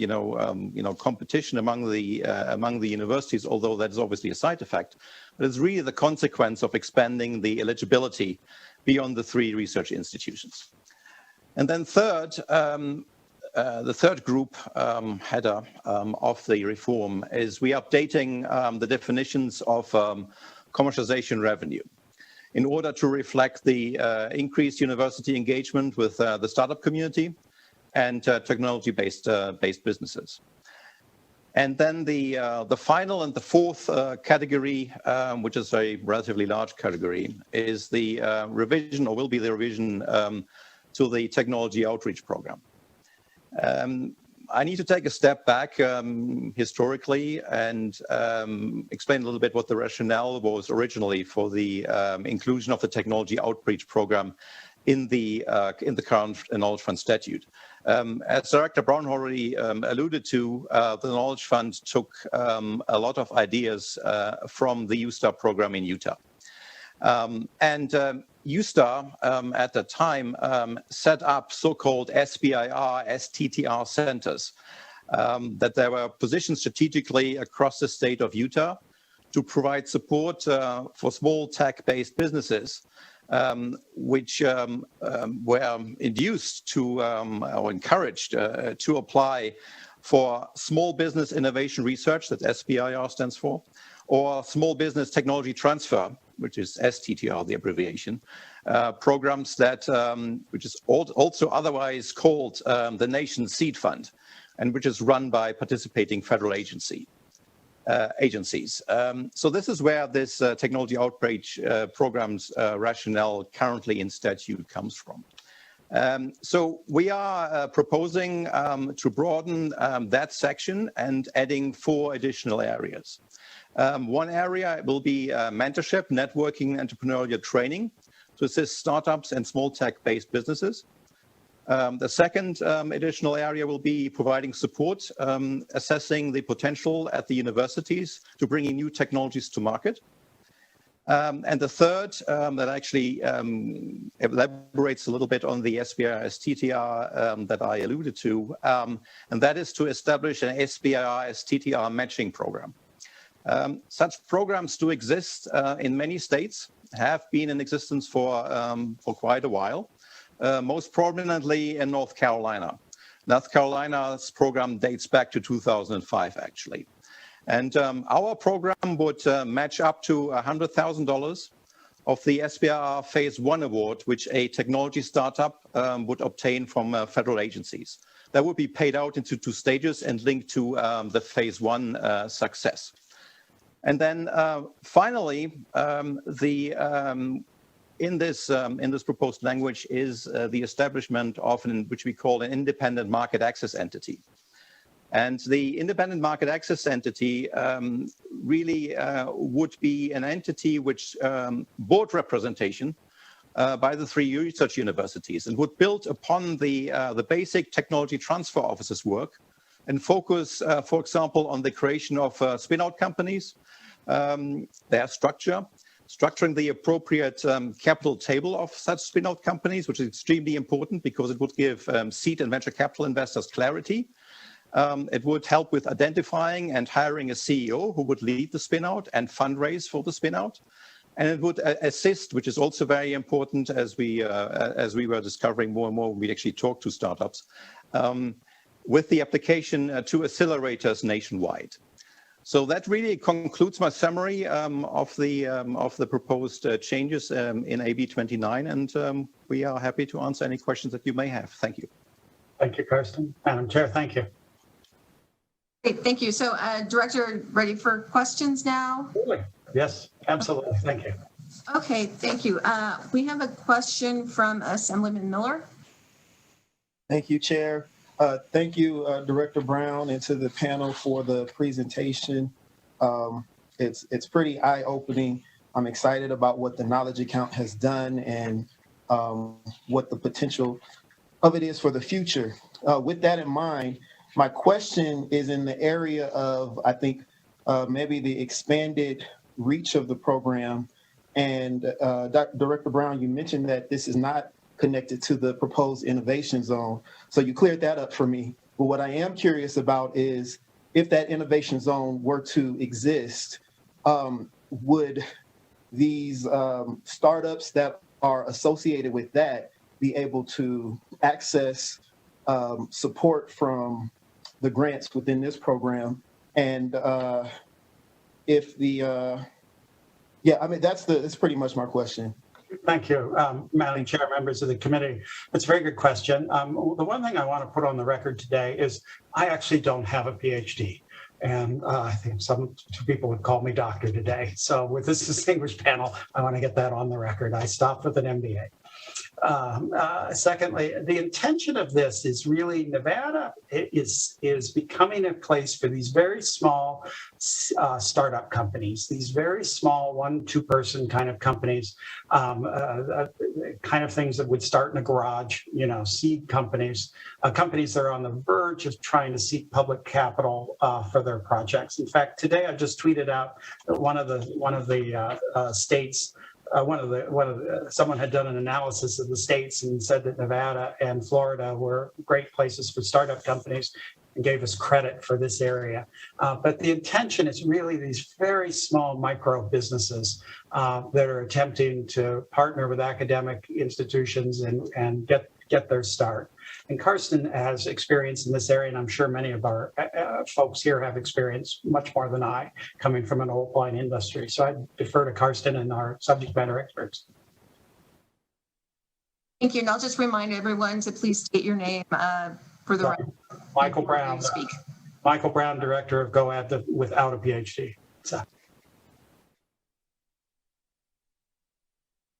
[SPEAKER 10] competition among the universities, although that is obviously a side effect. But it's really the consequence of expanding the eligibility beyond the three research institutions. And then third, the third group header of the reform is we are updating the definitions of commercialization revenue in order to reflect the increased university engagement with the startup community and technology-based businesses. And then the final and the fourth category, which is a relatively large category, is the revision, or will be the revision, to the technology outreach program. I need to take a step back historically and explain a little bit what the rationale was originally for the inclusion of the technology outreach program in the current Knowledge Fund statute. As Director Brown already alluded to, the Knowledge Fund took a lot of ideas from the USTAR program in Utah. USTAR at the time set up so-called SBIR, STTR centers that they were positioned strategically across the state of Utah to provide support for small tech-based businesses which were induced to or encouraged to apply for small business innovation research, that SBIR stands for, or small business technology transfer, which is STTR, the abbreviation, programs that, which is also otherwise called the Nation's Seed Fund, and which is run by participating federal agencies. So this is where this technology outreach program's rationale currently in statute comes from. So we are proposing to broaden that section and adding 4 additional areas. One area will be mentorship, networking, entrepreneurial training to assist startups and small tech-based businesses. The second additional area will be providing support, assessing the potential at the universities to bringing new technologies to market. And the third that actually elaborates a little bit on the SBIR STTR that I alluded to, and that is to establish an SBIR STTR matching program. Such programs do exist in many states, have been in existence for quite a while, most prominently in North Carolina. North Carolina's program dates back to 2005, actually. And our program would match up to $100,000 of the SBIR Phase 1 award, which a technology startup would obtain from federal agencies. That would be paid out into 2 stages and linked to the Phase 1 success. And then finally, in this proposed language is the establishment of which we call an independent market access entity. And the independent market access entity really would be an entity which board representation by the 3 research universities and would build upon the basic technology transfer offices work and focus, for example, on the creation of spin-out companies, their structure, structuring the appropriate capital table of such spin-out companies, which is extremely important because it would give seed and venture capital investors clarity. It would help with identifying and hiring a CEO who would lead the spin-out and fundraise for the spin-out. And it would assist, which is also very important as we were discovering more and more when we actually talked to startups, with the application to accelerators nationwide. So that really concludes my summary of the proposed changes in AB 29, and we are happy to answer any questions that you may have. Thank you.
[SPEAKER 5] Thank you, Karsten. Madam Chair, thank you.
[SPEAKER 1] Great, thank you. So, Director, ready for questions now?
[SPEAKER 5] Absolutely. Yes, absolutely. Thank you.
[SPEAKER 1] Okay, thank you. We have a question from Assemblyman Miller.
[SPEAKER 11] Thank you, Chair. Thank you, Director Brown, and to the panel for the presentation. It's pretty eye-opening I'm excited about what the knowledge account has done and what the potential of it is for the future. With that in mind, my question is in the area of, I think, maybe the expanded reach of the program. And Director Brown, you mentioned that this is not connected to the proposed innovation zone. So you cleared that up for me. But what I am curious about is if that innovation zone were to exist, would these startups that are associated with that be able to access support from the grants within this program? And if the, yeah, I mean, that's pretty much my question.
[SPEAKER 5] Thank you, Madam Chair, members of the committee. It's a very good question. The one thing I want to put on the record today is I actually don't have a PhD. And I think two people would call me doctor today. So with this distinguished panel, I want to get that on the record. I stopped with an MBA. Secondly, the intention of this is really Nevada is becoming a place for these very small startup companies, these very small 1-2 person kind of companies, kind of things that would start in a garage, seed companies, companies that are on the verge of trying to seek public capital for their projects. In fact, today I just tweeted out that one of the states. Someone had done an analysis of the states and said that Nevada and Florida were great places for startup companies and gave us credit for this area. But the intention is really these very small micro businesses that are attempting to partner with academic institutions and get their start. And Karsten has experience in this area, and I'm sure many of our folks here have experience much more than I, coming from an old wine industry. So I defer to Karsten and our subject matter experts.
[SPEAKER 1] Thank you. And I'll just remind everyone to please state your name for the record.
[SPEAKER 5] Michael Brown.
[SPEAKER 1] Speak.
[SPEAKER 5] Michael Brown, director of GoAd without a PhD. So.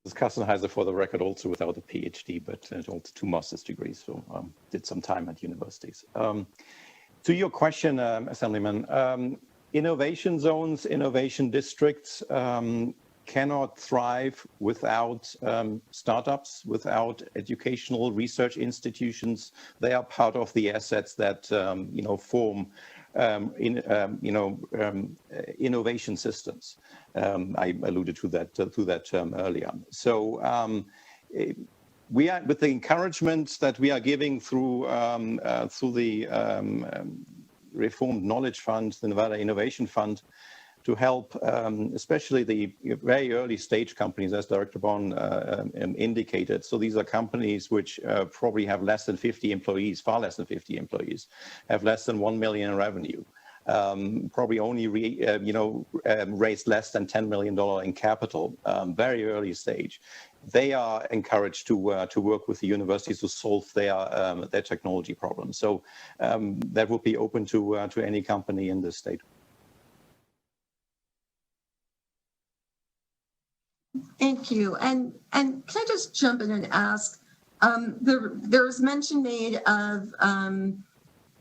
[SPEAKER 10] This is Carsten Heiser, for the record, also without a PhD, but also 2 master's degrees, so did some time at universities. To your question, Assemblyman, innovation zones, innovation districts cannot thrive without startups, without educational research institutions. They are part of the assets that form innovation systems. I alluded to that term earlier. So we are, with the encouragement that we are giving through the Reformed Knowledge Fund, the Nevada Innovation Fund, to help especially the very early stage companies, as Director Brown indicated. So these are companies which probably have less than 50 employees, far less than 50 employees, have less than 1 million in revenue, probably only raised less than $10 million in capital, very early stage. They are encouraged to work with the universities to solve their technology problems. So that would be open to any company in this state.
[SPEAKER 1] Thank you. And can I just jump in and ask, there was mention made of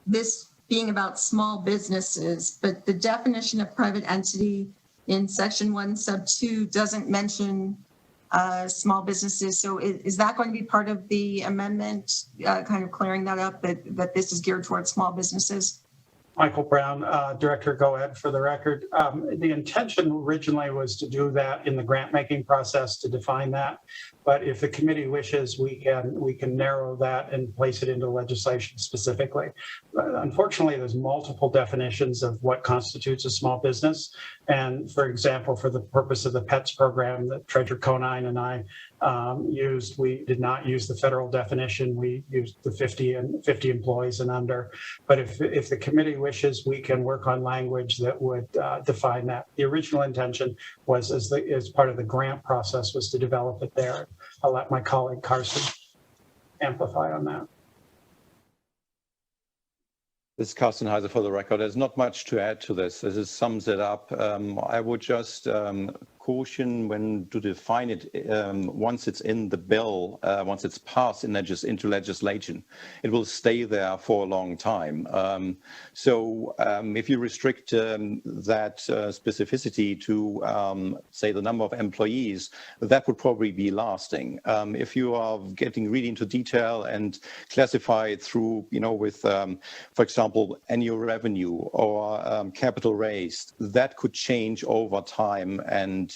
[SPEAKER 1] this being about small businesses, but the definition of private entity in section 1 sub 2 doesn't mention small businesses. So is that going to be part of the amendment, kind of clearing that up, that this is geared towards small businesses?
[SPEAKER 5] Michael Brown, Director, GoAd, for the record. The intention originally was to do that in the grant-making process to define that. But if the committee wishes, we can narrow that and place it into legislation specifically. Unfortunately, there's multiple definitions of what constitutes a small business. And for example, for the purpose of the PETS program that Treasurer Conine and I used, we did not use the federal definition. We used the 50 employees and under. But if the committee wishes, we can work on language that would define that. The original intention was, as part of the grant process, was to develop it there. I'll let my colleague Karsten amplify on that.
[SPEAKER 10] This is Carsten Heiser, for the record. There's not much to add to this. This sums it up. I would just caution when to define it once it's in the bill, once it's passed into legislation. It will stay there for a long time. So if you restrict that specificity to, say, the number of employees, that would probably be lasting. If you are getting really into detail and classify it through, with, for example, annual revenue or capital raised, that could change over time, and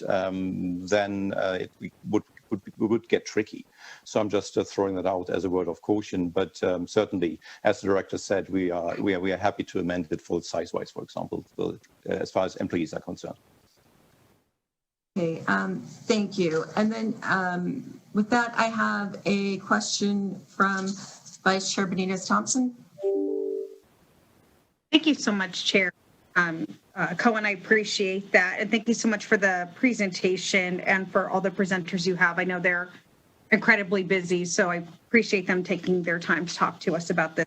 [SPEAKER 10] then it would get tricky. So I'm just throwing that out as a word of caution. But certainly, as the director said, we are happy to amend it full size-wise, for example, as far as employees are concerned.
[SPEAKER 1] Okay, thank you. And then with that, I have a question from Vice Chair Benitez-Thompson.
[SPEAKER 12] Thank you so much, Chair Cohen. I appreciate that. And thank you so much for the presentation and for all the presenters you have. I know they're incredibly busy, so I appreciate them taking their time to talk to us about this.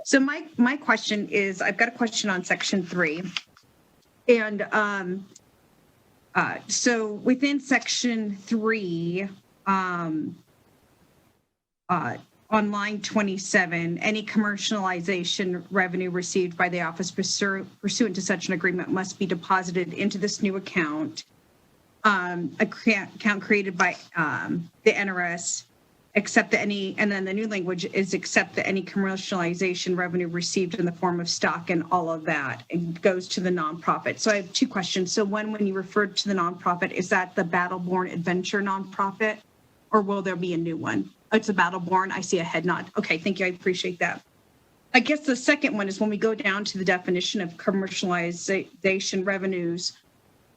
[SPEAKER 12] So my question is, I've got a question on Section 3. And so within Section 3, on line 27, any commercialization revenue received by the office pursuant to such an agreement must be deposited into this new account, account created by the NRS, except that any, and then the new language is except that any commercialization revenue received in the form of stock and all of that, and goes to the nonprofit. So I have two questions. So one, when you referred to the nonprofit, is that the Battleborn Adventure nonprofit, or will there be a new one? It's a Battleborn. I see a head nod. Okay, thank you. I appreciate that. I guess the second one is when we go down to the definition of commercialization revenues.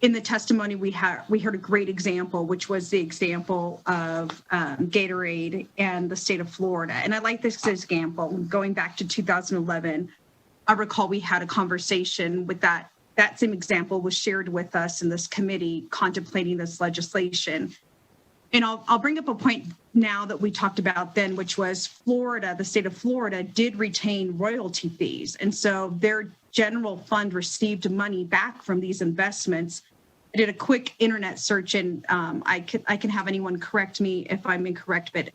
[SPEAKER 12] In the testimony, we heard a great example, which was the example of Gatorade and the state of Florida. And I like this example. Going back to 2011, I recall we had a conversation with that. That same example was shared with us in this committee contemplating this legislation. And I'll bring up a point now that we talked about then, which was Florida, the state of Florida did retain royalty fees. And so their general fund received money back from these investments. I did a quick internet search, and I can have anyone correct me if I'm incorrect, but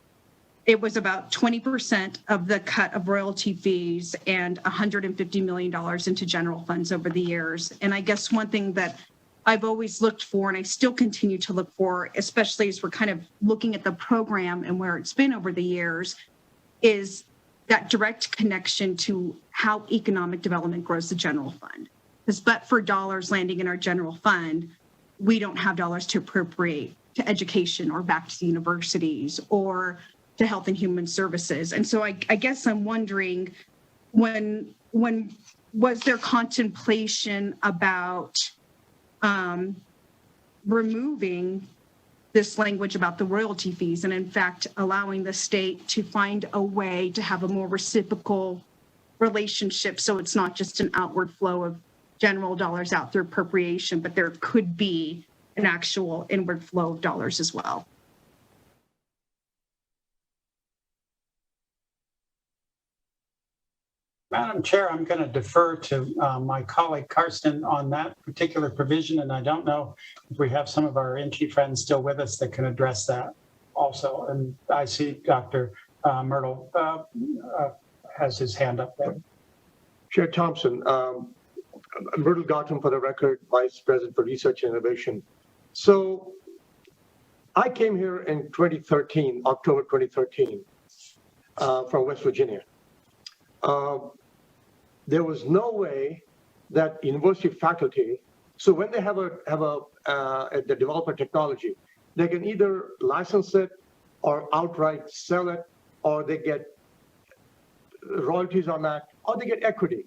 [SPEAKER 12] it was about 20% of the cut of royalty fees and $150 million into general funds over the years. And I guess one thing that I've always looked for, and I still continue to look for, especially as we're kind of looking at the program and where it's been over the years, is that direct connection to how economic development grows the general fund. Because but for dollars landing in our general fund, we don't have dollars to appropriate to education or back to the universities or to health and human services. And so I guess I'm wondering, when was there contemplation about removing this language about the royalty fees, and in fact allowing the state to find a way to have a more reciprocal relationship, so it's not just an outward flow of general dollars out through appropriation, but there could be an actual inward flow of dollars as well?
[SPEAKER 5] Madam Chair, I'm going to defer to my colleague Karsten on that particular provision, and I don't know if we have some of our NG friends still with us that can address that also. And I see Dr. Myrtle has his hand up there.
[SPEAKER 9] Chair Thompson, Myrtle Gautam, for the record, Vice President for Research and Innovation. So I came here in 2013, October 2013, from West Virginia. There was no way that university faculty, so when they they develop a technology, they can either license it or outright sell it, or they get royalties on that, or they get equity.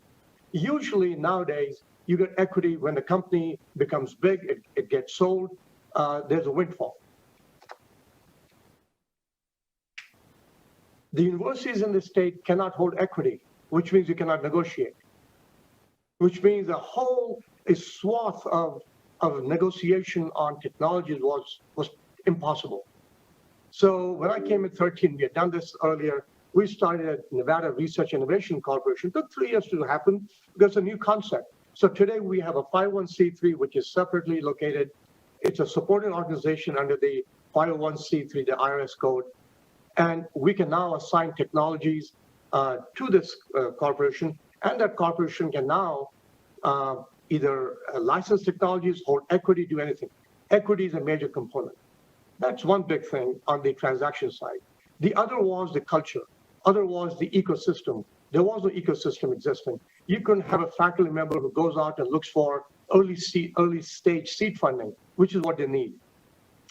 [SPEAKER 9] Usually nowadays, you get equity when the company becomes big, it gets sold, there's a windfall. The universities in the state cannot hold equity, which means you cannot negotiate, which means a swath of negotiation on technologies was impossible. So when I came in 13, we had done this earlier. We started at Nevada Research Innovation Corporation. It took 3 years to happen because it's a new concept. So today we have a 501c3, which is separately located It's a supported organization under the 501c3, the IRS code. And we can now assign technologies to this corporation, and that corporation can now either license technologies, hold equity, do anything. Equity is a major component. That's one big thing on the transaction side. The other was the culture. Other was the ecosystem. There was no ecosystem existing. You couldn't have a faculty member who goes out and looks for early stage seed funding, which is what they need.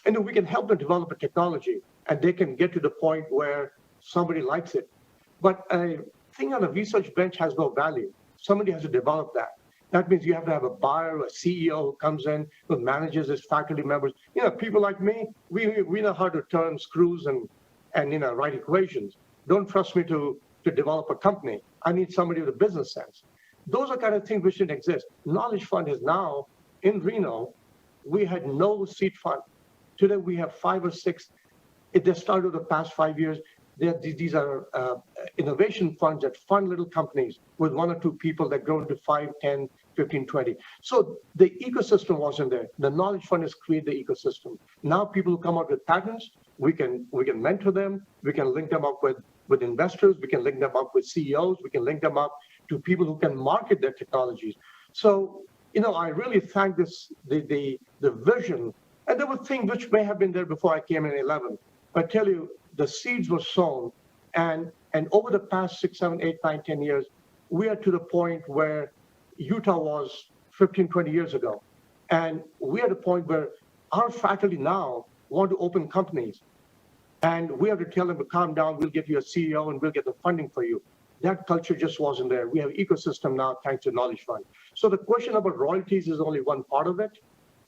[SPEAKER 9] And then we can help them develop a technology, and they can get to the point where somebody likes it. But a thing on a research bench has no value. Somebody has to develop that. That means you have to have a buyer, a CEO who comes in, who manages his faculty members. People like me, we know how to turn screws and write equations. Don't trust me to develop a company. I need somebody with a business sense. Those are kind of things which didn't exist. Knowledge Fund is now in Reno. We had no seed fund. Today we have 5 or 6. They started the past 5 years. These are innovation funds that fund little companies with 1 or 2 people that grow into 5, 10, 15, 20. So the ecosystem wasn't there. The Knowledge Fund has created the ecosystem. Now people who come out with patents, we can mentor them. We can link them up with investors. We can link them up with CEOs. We can link them up to people who can market their technologies. So, I really thank the vision. And there were things which may have been there before I came in 11. But I tell you, the seeds were sown. And over the past 6, 7, 8, 9, 10 years, we are to the point where Utah was 15, 20 years ago. And we are at a point where our faculty now want to open companies. And we have to tell them to calm down, we'll get you a CEO and we'll get the funding for you. That culture just wasn't there. We have ecosystem now thanks to Knowledge Fund. So the question about royalties is only one part of it.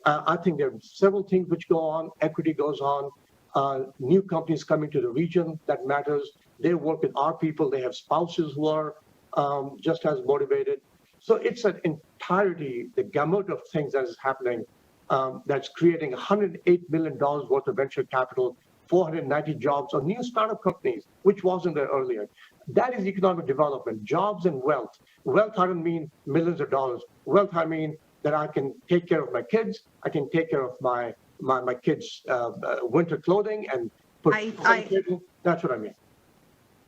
[SPEAKER 9] I think there are several things which go on. Equity goes on. New companies coming to the region, that matters. They work with our people. They have spouses who are just as motivated. So it's an entirety, the gamut of things that is happening that's creating $108 million worth of venture capital, 490 jobs on new startup companies, which wasn't there earlier. That is economic development, jobs and wealth. Wealth, I don't mean millions of dollars. Wealth, I mean that I can take care of my kids. I can take care of my kids' winter clothing and put that's what I mean.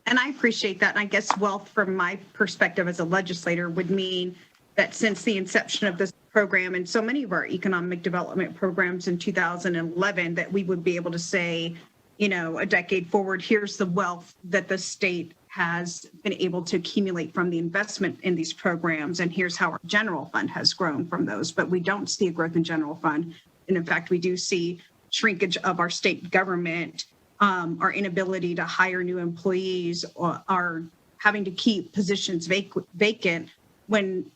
[SPEAKER 12] And I appreciate that. And I guess wealth, from my perspective as a legislator, would mean that since the inception of this program and so many of our economic development programs in 2011, that we would be able to say, a decade forward, here's the wealth that the state has been able to accumulate from the investment in these programs. And here's how our general fund has grown from those. But we don't see a growth in general fund. And in fact, we do see shrinkage of our state government, our inability to hire new employees, or our having to keep positions vacant when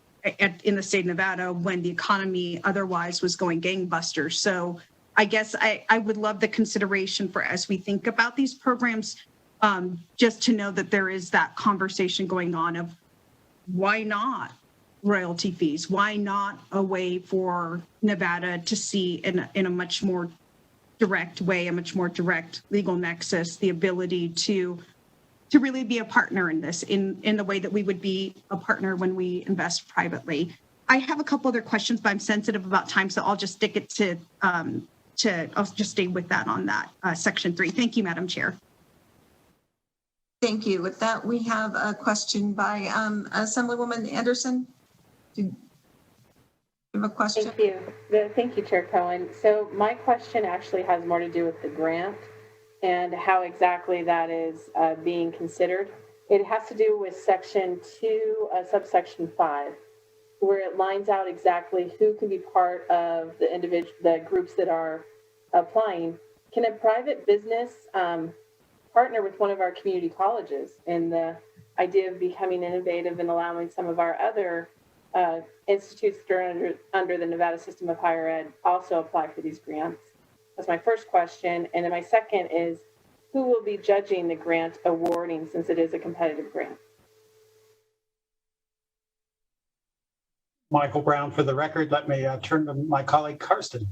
[SPEAKER 12] in the state of Nevada when the economy otherwise was going gangbusters. So I guess I would love the consideration for, as we think about these programs, just to know that there is that conversation going on of why not royalty fees? Why not a way for Nevada to see in a much more direct way, a much more direct legal nexus, the ability to really be a partner in this in the way that we would be a partner when we invest privately. I have a couple other questions, but I'm sensitive about time, so I'll just stick it to I'll just stay with that on that section 3. Thank you, Madam Chair.
[SPEAKER 1] Thank you. With that, we have a question by Assemblywoman Anderson. Do you have a question?
[SPEAKER 13] Thank you. Thank you, Chair Cohen. So my question actually has more to do with the grant and how exactly that is being considered. It has to do with section 2, subsection 5, where it lines out exactly who can be part of the groups that are applying. Can a private business partner with one of our community colleges in the idea of becoming innovative and allowing some of our other institutes that are under the Nevada system of higher ed also apply for these grants? That's my first question. And then my second is, who will be judging the grant awarding since it is a competitive grant?
[SPEAKER 5] Michael Brown for the record. Let me turn to my colleague, Karsten.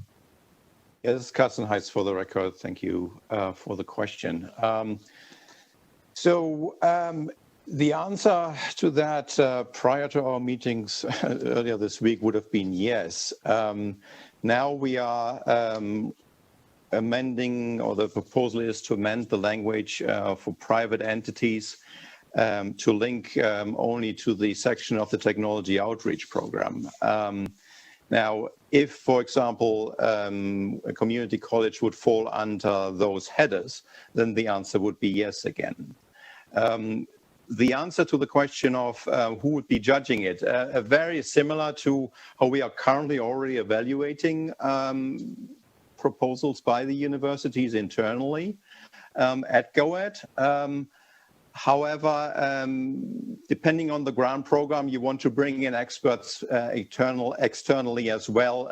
[SPEAKER 10] Yeah, this is Carsten Heitz for the record. Thank you for the question. The answer to that prior to our meetings earlier this week would have been yes. Now we are amending, or the proposal is to amend the language for private entities to link only to the section of the technology outreach program. Now, if, for example, a community college would fall under those headers, then the answer would be yes again. The answer to the question of who would be judging it, very similar to how we are currently already evaluating proposals by the universities internally at GOED. However, depending on the grant program, you want to bring in experts externally as well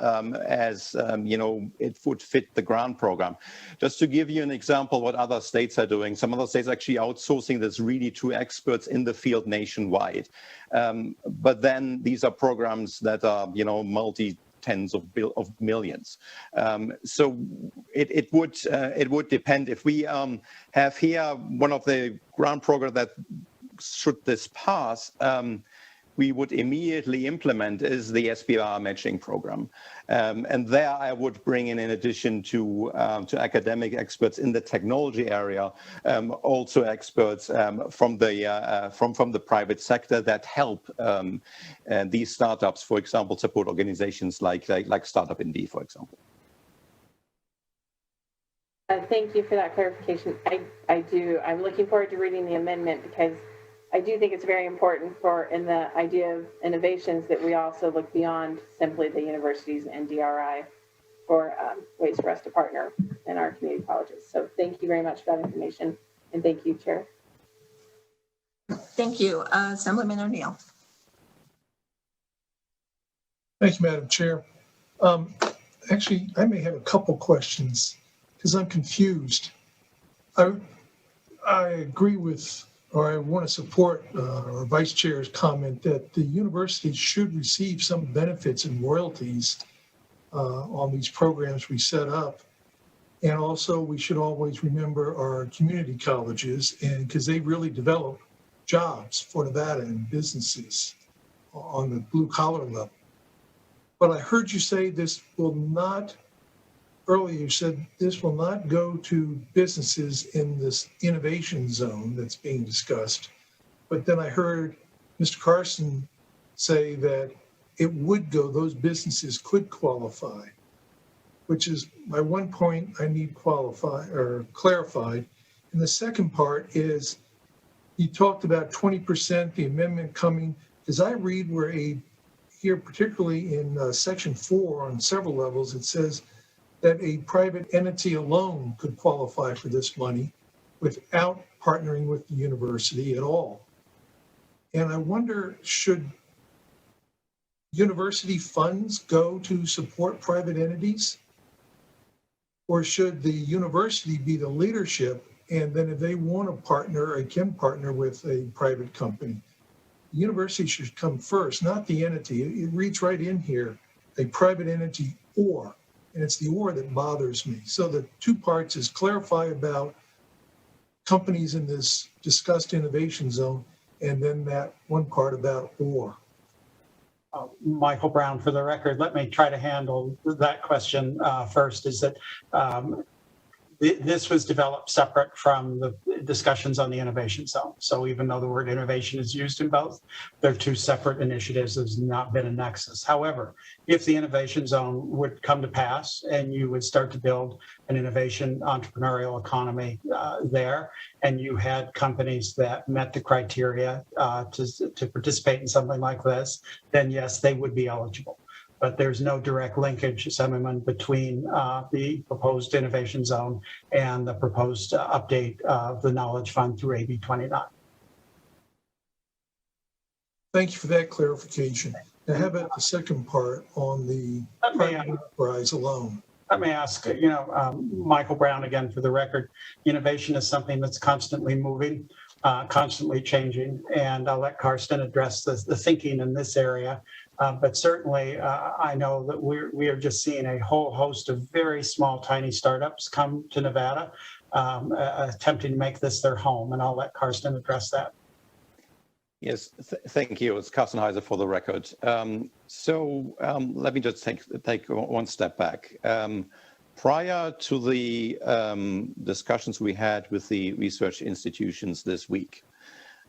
[SPEAKER 10] as, it would fit the grant program. Just to give you an example what other states are doing, some other states are actually outsourcing this really to experts in the field nationwide. But then these are programs that are, tens of millions. So it would depend. If we have here one of the grant programs that should this pass, we would immediately implement is the SBIR matching program. And there I would bring in addition to academic experts in the technology area, also experts from the private sector that help these startups, for example, support organizations like Startup Indy, for example.
[SPEAKER 13] Thank you for that clarification. I'm looking forward to reading the amendment because I do think it's very important in the idea of innovations that we also look beyond simply the universities and DRI for ways for us to partner in our community colleges. So thank you very much for that information. And thank you, Chair.
[SPEAKER 1] Thank you. Assemblyman O'Neill.
[SPEAKER 14] Thank you, Madam Chair. Actually, I may have a couple questions because I'm confused. I agree with, or I want to support our Vice Chair's comment that the universities should receive some benefits and royalties on these programs we set up. And also we should always remember our community colleges, and because they really develop jobs for Nevada and businesses on the blue collar level. But I heard you say this will not, earlier you said this will not go to businesses in this innovation zone that's being discussed. But then I heard Mr. Carson say that it would go, those businesses could qualify, which is my one point I need clarified. And the second part is you talked about 20%, the amendment coming. As I read here, particularly in section 4 on several levels, it says that a private entity alone could qualify for this money without partnering with the university at all. And I wonder, should university funds go to support private entities? Or should the university be the leadership, and then if they want to partner, or can partner with a private company? The university should come first, not the entity. It reads right in here, a private entity or. And it's the or that bothers me. So the two parts is clarify about companies in this discussed innovation zone, and then that one part about or.
[SPEAKER 5] Michael Brown, for the record, let me try to handle that question first. Is that this was developed separate from the discussions on the innovation zone. So even though the word innovation is used in both, they're two separate initiatives. There's not been a nexus. However, if the innovation zone would come to pass and you would start to build an innovation entrepreneurial economy there, and you had companies that met the criteria to participate in something like this, then yes, they would be eligible. But there's no direct linkage, Assemblyman, between the proposed innovation zone and the proposed update of the Knowledge Fund through AB 29.
[SPEAKER 14] Thank you for that clarification. Now, how about the second part on the private enterprise alone?
[SPEAKER 5] Let me ask, Michael Brown again, for the record. Innovation is something that's constantly moving, constantly changing, and I'll let Karsten address the thinking in this area. But certainly, I know that we are just seeing a whole host of very small, tiny startups come to Nevada, attempting to make this their home, and I'll let Karsten address that.
[SPEAKER 10] Yes, thank you. It's Carsten Heiser for the record. Let me just take one step back. Prior to the discussions we had with the research institutions this week,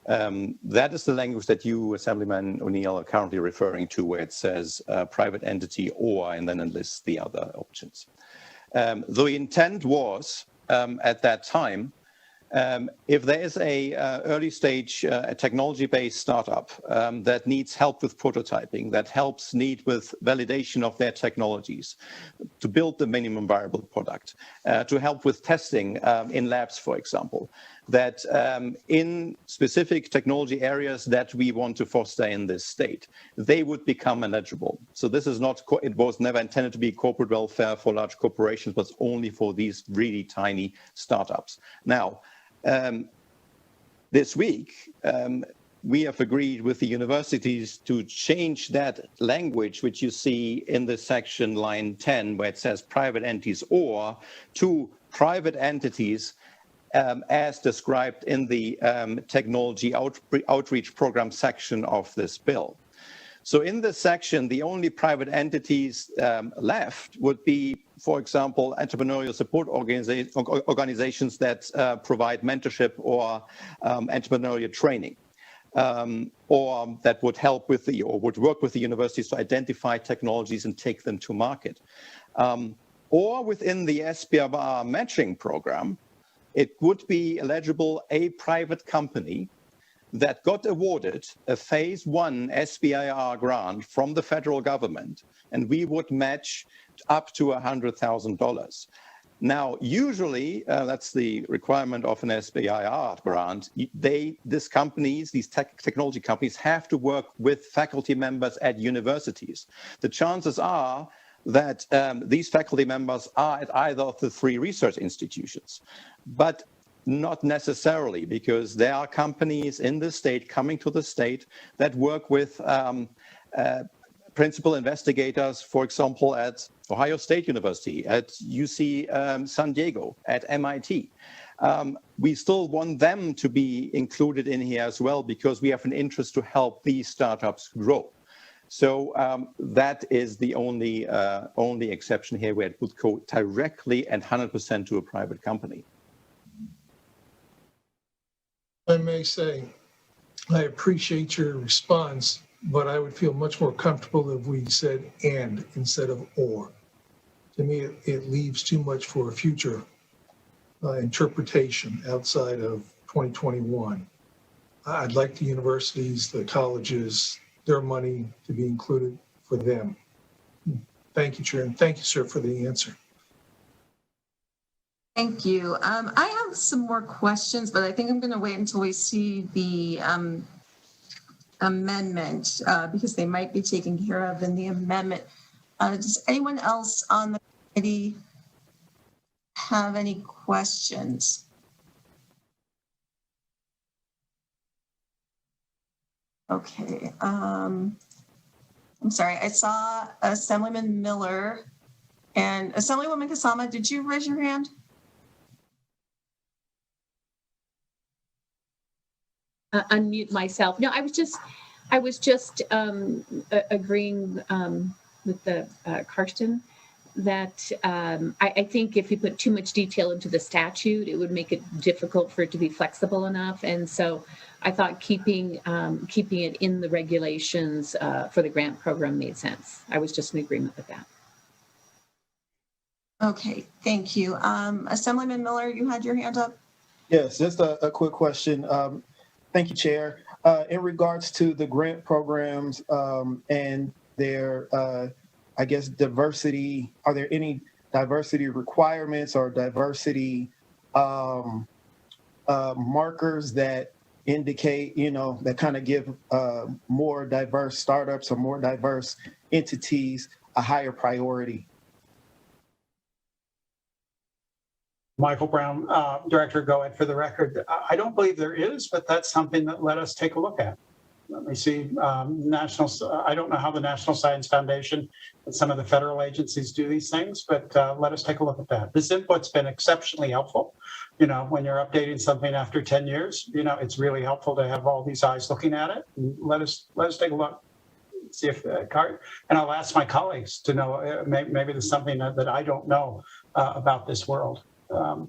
[SPEAKER 10] that is the language that you, Assemblyman O'Neill, are currently referring to, where it says private entity or, and then it lists the other options. The intent was, at that time, if there is a early stage technology-based startup that needs help with prototyping, that need with validation of their technologies, to build the minimum viable product, to help with testing in labs, for example, that in specific technology areas that we want to foster in this state, they would become eligible. So this is not, it was never intended to be corporate welfare for large corporations, but only for these really tiny startups. Now, this week, we have agreed with the universities to change that language, which you see in the section line 10, where it says private entities or, to private entities as described in the technology outreach program section of this bill. So in this section, the only private entities left would be, for example, entrepreneurial support organizations that provide mentorship or entrepreneurial training, or that would help with or would work with the universities to identify technologies and take them to market. Or within the SBIR matching program, it would be eligible a private company that got awarded a phase 1 SBIR grant from the federal government, and we would match up to $100,000. Now, usually, that's the requirement of an SBIR grant. These technology companies have to work with faculty members at universities. The chances are that these faculty members are at either of the 3 research institutions, but not necessarily, because there are companies in the state coming to the state that work with principal investigators, for example, at Ohio State University, at UC San Diego, at MIT. We still want them to be included in here as well, because we have an interest to help these startups grow. So that is the only exception here, where it would go directly and 100% to a private company.
[SPEAKER 14] I may say, I appreciate your response, but I would feel much more comfortable if we said and instead of or. To me, it leaves too much for a future interpretation outside of 2021. I'd like the universities, the colleges, their money to be included for them. Thank you, Chair, and thank you, sir, for the answer.
[SPEAKER 1] Thank you. I have some more questions, but I think I'm going to wait until we see the amendment because they might be taken care of in the amendment. Does anyone else on the committee have any questions? Okay. I'm sorry. I saw Assemblyman Miller and Assemblywoman Kasama. Did you raise your hand?
[SPEAKER 15] Unmute myself. No, I was just agreeing with the Karsten that I think if you put too much detail into the statute, it would make it difficult for it to be flexible enough. And so I thought keeping it in the regulations for the grant program made sense. I was just in agreement with that.
[SPEAKER 1] Okay, thank you. Assemblyman Miller, you had your hand up?
[SPEAKER 11] Yes, just a quick question. Thank you, Chair. In regards to the grant programs and their, I guess, diversity, are there any diversity requirements or diversity markers that indicate, that kind of give more diverse startups or more diverse entities a higher priority?
[SPEAKER 5] Michael Brown, Director, go ahead for the record. I don't believe there is, but that's something that let us take a look at. let me see, I don't know how the National Science Foundation and some of the federal agencies do these things, but let us take a look at that. This input's been exceptionally helpful. You know, when you're updating something after 10 years, you know, it's really helpful to have all these eyes looking at it. And let us take a look, see if and I'll ask my colleagues to know, maybe there's something that I don't know about this world,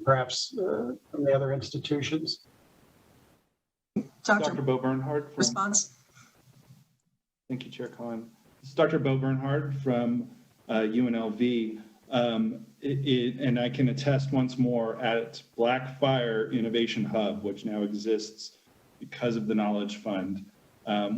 [SPEAKER 5] perhaps from the other institutions.
[SPEAKER 7] Dr. Bo Bernhard.
[SPEAKER 1] Response.
[SPEAKER 7] Thank you, Chair Cohen. This is Dr. Bo Bernhard from UNLV. And I can attest once more at Blackfire Innovation Hub, which now exists because of the Knowledge Fund.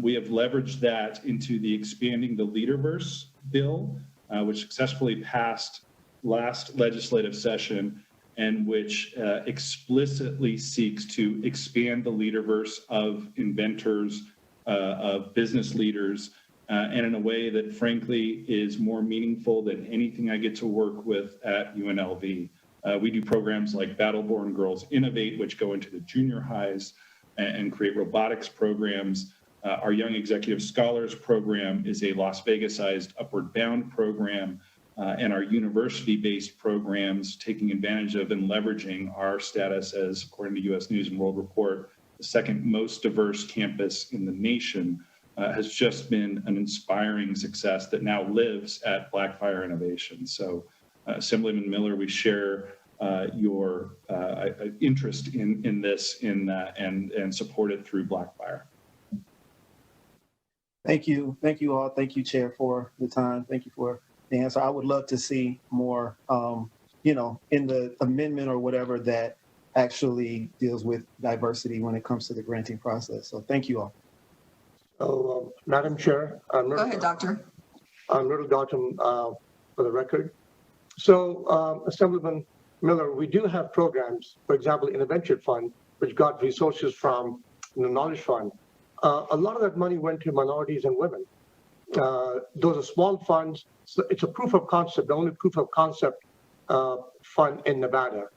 [SPEAKER 7] We have leveraged that into the Expanding the Leaderverse bill, which successfully passed last legislative session, and which explicitly seeks to expand the leaderverse of inventors, of business leaders, and in a way that frankly is more meaningful than anything I get to work with at UNLV. We do programs like Battleborn Girls Innovate, which go into the junior highs and create robotics programs. Our Young Executive Scholars program is a Las Vegas-sized Upward Bound program. And our university-based programs taking advantage of and leveraging our status as, according to U.S. News and World Report, the second most diverse campus in the nation, has just been an inspiring success that now lives at Blackfire Innovation. So, Assemblyman Miller, we share your interest in this and support it through Blackfire.
[SPEAKER 11] Thank you all. Thank you, Chair, for the time. Thank you for the answer. I would love to see more, you know, in the amendment or whatever that actually deals with diversity when it comes to the granting process. So thank you all.
[SPEAKER 9] So, Madam Chair.
[SPEAKER 1] Go ahead, Doctor.
[SPEAKER 9] Myrtle Gautam, for the record. So, Assemblyman Miller, we do have programs, for example, in the Venture Fund, which got resources from the Knowledge Fund. A lot of that money went to minorities and women. Those are small funds. So it's a proof of concept, the only proof of concept fund in Nevada,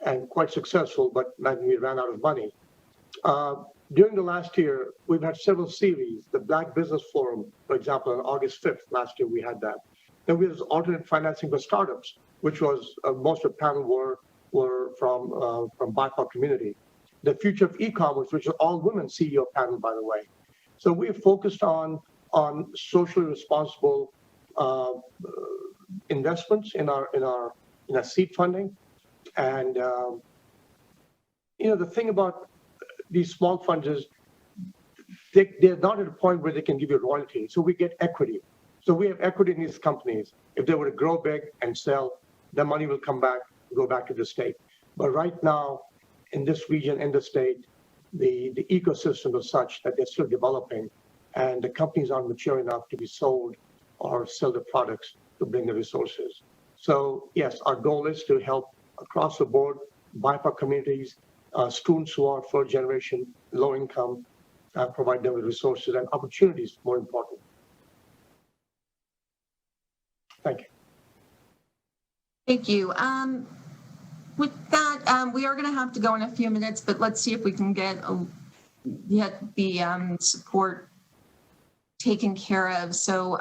[SPEAKER 9] and quite successful, but then we ran out of money. During the last year, we've had several series. The Black Business Forum, for example, on August 5th last year, we had that. Then we had alternate financing for startups, which was most of the panel were from BIPOC community. The Future of E-commerce, which is all women CEO panel, by the way. So we've focused on socially responsible investments in our seed funding. And you know, the thing about these small funds is they're not at a point where they can give you royalty. So we get equity. So we have equity in these companies. If they were to grow big and sell, the money will come back, go back to the state. But right now, in this region, in the state, the ecosystem is such that they're still developing, and the companies aren't mature enough to be sold or sell the products to bring the resources. So yes, our goal is to help across the board, BIPOC communities, students who are first generation, low income, provide them with resources and opportunities, more important. Thank you.
[SPEAKER 1] Thank you. With that, we are going to have to go in a few minutes, but let's see if we can get the support taken care of. So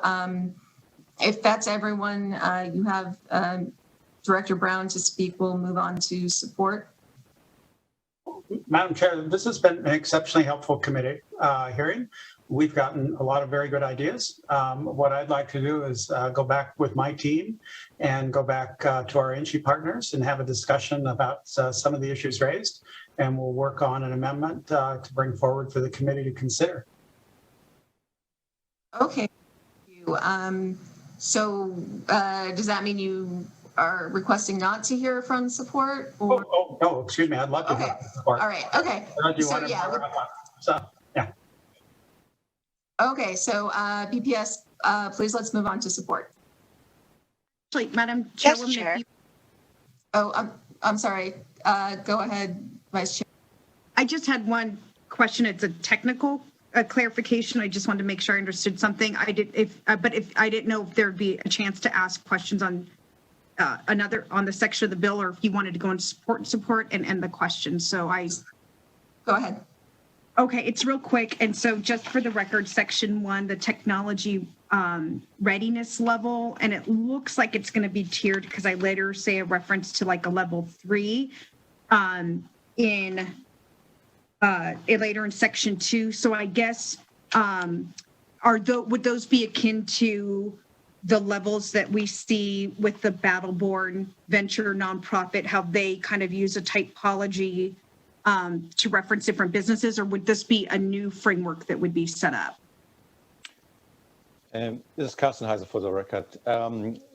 [SPEAKER 1] if that's everyone, you have Director Brown to speak. We'll move on to support.
[SPEAKER 5] Madam Chair, this has been an exceptionally helpful committee hearing. We've gotten a lot of very good ideas. What I'd like to do is go back with my team and go back to our INCHI partners and have a discussion about some of the issues raised, and we'll work on an amendment to bring forward for the committee to consider.
[SPEAKER 1] Okay. Thank you. So does that mean you are requesting not to hear from support? Or?
[SPEAKER 5] Oh, no, excuse me. I'd love to hear from support.
[SPEAKER 1] All right. Okay. So, yeah.
[SPEAKER 5] Yeah.
[SPEAKER 1] Okay. So BPS, please let's move on to support.
[SPEAKER 12] Actually, Madam Chairwoman,
[SPEAKER 16] yes, Chair.
[SPEAKER 1] Oh, I'm sorry. Go ahead, Vice Chair.
[SPEAKER 12] I just had one question. It's a technical clarification. I just wanted to make sure I understood something. But if I didn't know if there'd be a chance to ask questions on on the section of the bill, or if you wanted to go into support and end the question. So
[SPEAKER 1] go ahead.
[SPEAKER 12] Okay, it's real quick. And so just for the record, section 1, the technology readiness level, and it looks like it's going to be tiered because I later say a reference to like a level 3 in later in section 2. So I guess would those be akin to the levels that we see with the Battleborn venture nonprofit, how they kind of use a typology to reference different businesses, or would this be a new framework that would be set up?
[SPEAKER 10] This is Carsten Heiser for the record.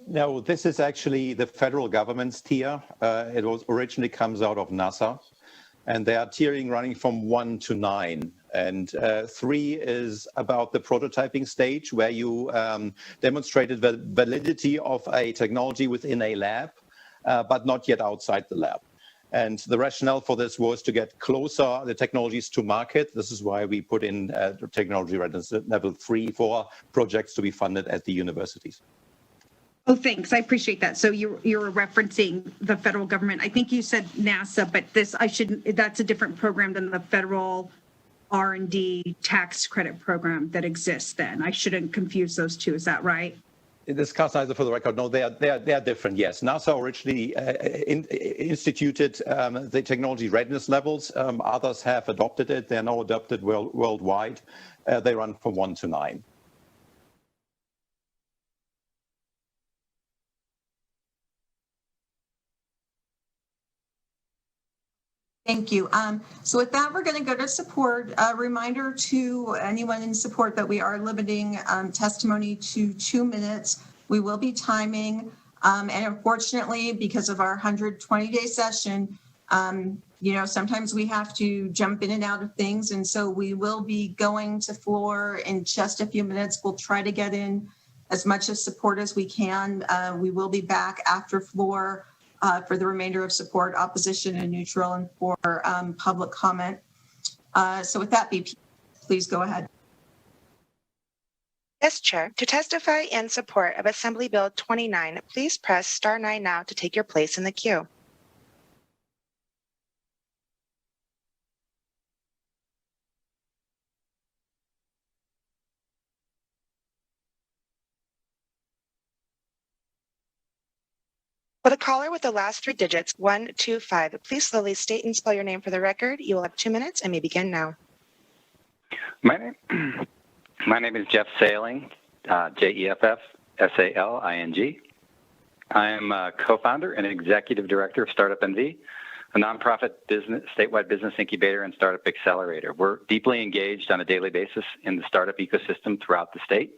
[SPEAKER 10] No, this is actually the federal government's tier. It was originally comes out of NASA, and they are tiering running from 1 to 9. And 3 is about the prototyping stage where you demonstrated the validity of a technology within a lab, but not yet outside the lab. And the rationale for this was to get closer the technologies to market. This is why we put in technology readiness level 3 for projects to be funded at the universities.
[SPEAKER 12] Oh, thanks. I appreciate that. So you're referencing the federal government. I think you said NASA, but that's a different program than the federal R&D tax credit program that exists then. I shouldn't confuse those two. Is that right?
[SPEAKER 10] This Carsten Heiser for the record. No, they are different. Yes, NASA originally instituted the technology readiness levels. Others have adopted it. They are now adopted worldwide. They run from 1 to 9.
[SPEAKER 1] Thank you. So with that, we're going to go to support. A reminder to anyone in support that we are limiting testimony to 2 minutes. We will be timing. And unfortunately, because of our 120-day session, sometimes we have to jump in and out of things. And so we will be going to floor in just a few minutes. We'll try to get in as much of support as we can. We will be back after floor for the remainder of support, opposition, and neutral, and for public comment. So with that, BP, please go ahead.
[SPEAKER 16] Yes, Chair. To testify in support of Assembly Bill 29, please press star 9 now to take your place in the queue. For the caller with the last 3 digits, 125, please slowly state and spell your name for the record. You will have 2 minutes and may begin now.
[SPEAKER 17] My name is Jeff Sailing, Jeffsailing. I am a co-founder and executive director of Startup NV, a nonprofit statewide business incubator and startup accelerator. We're deeply engaged on a daily basis in the startup ecosystem throughout the state.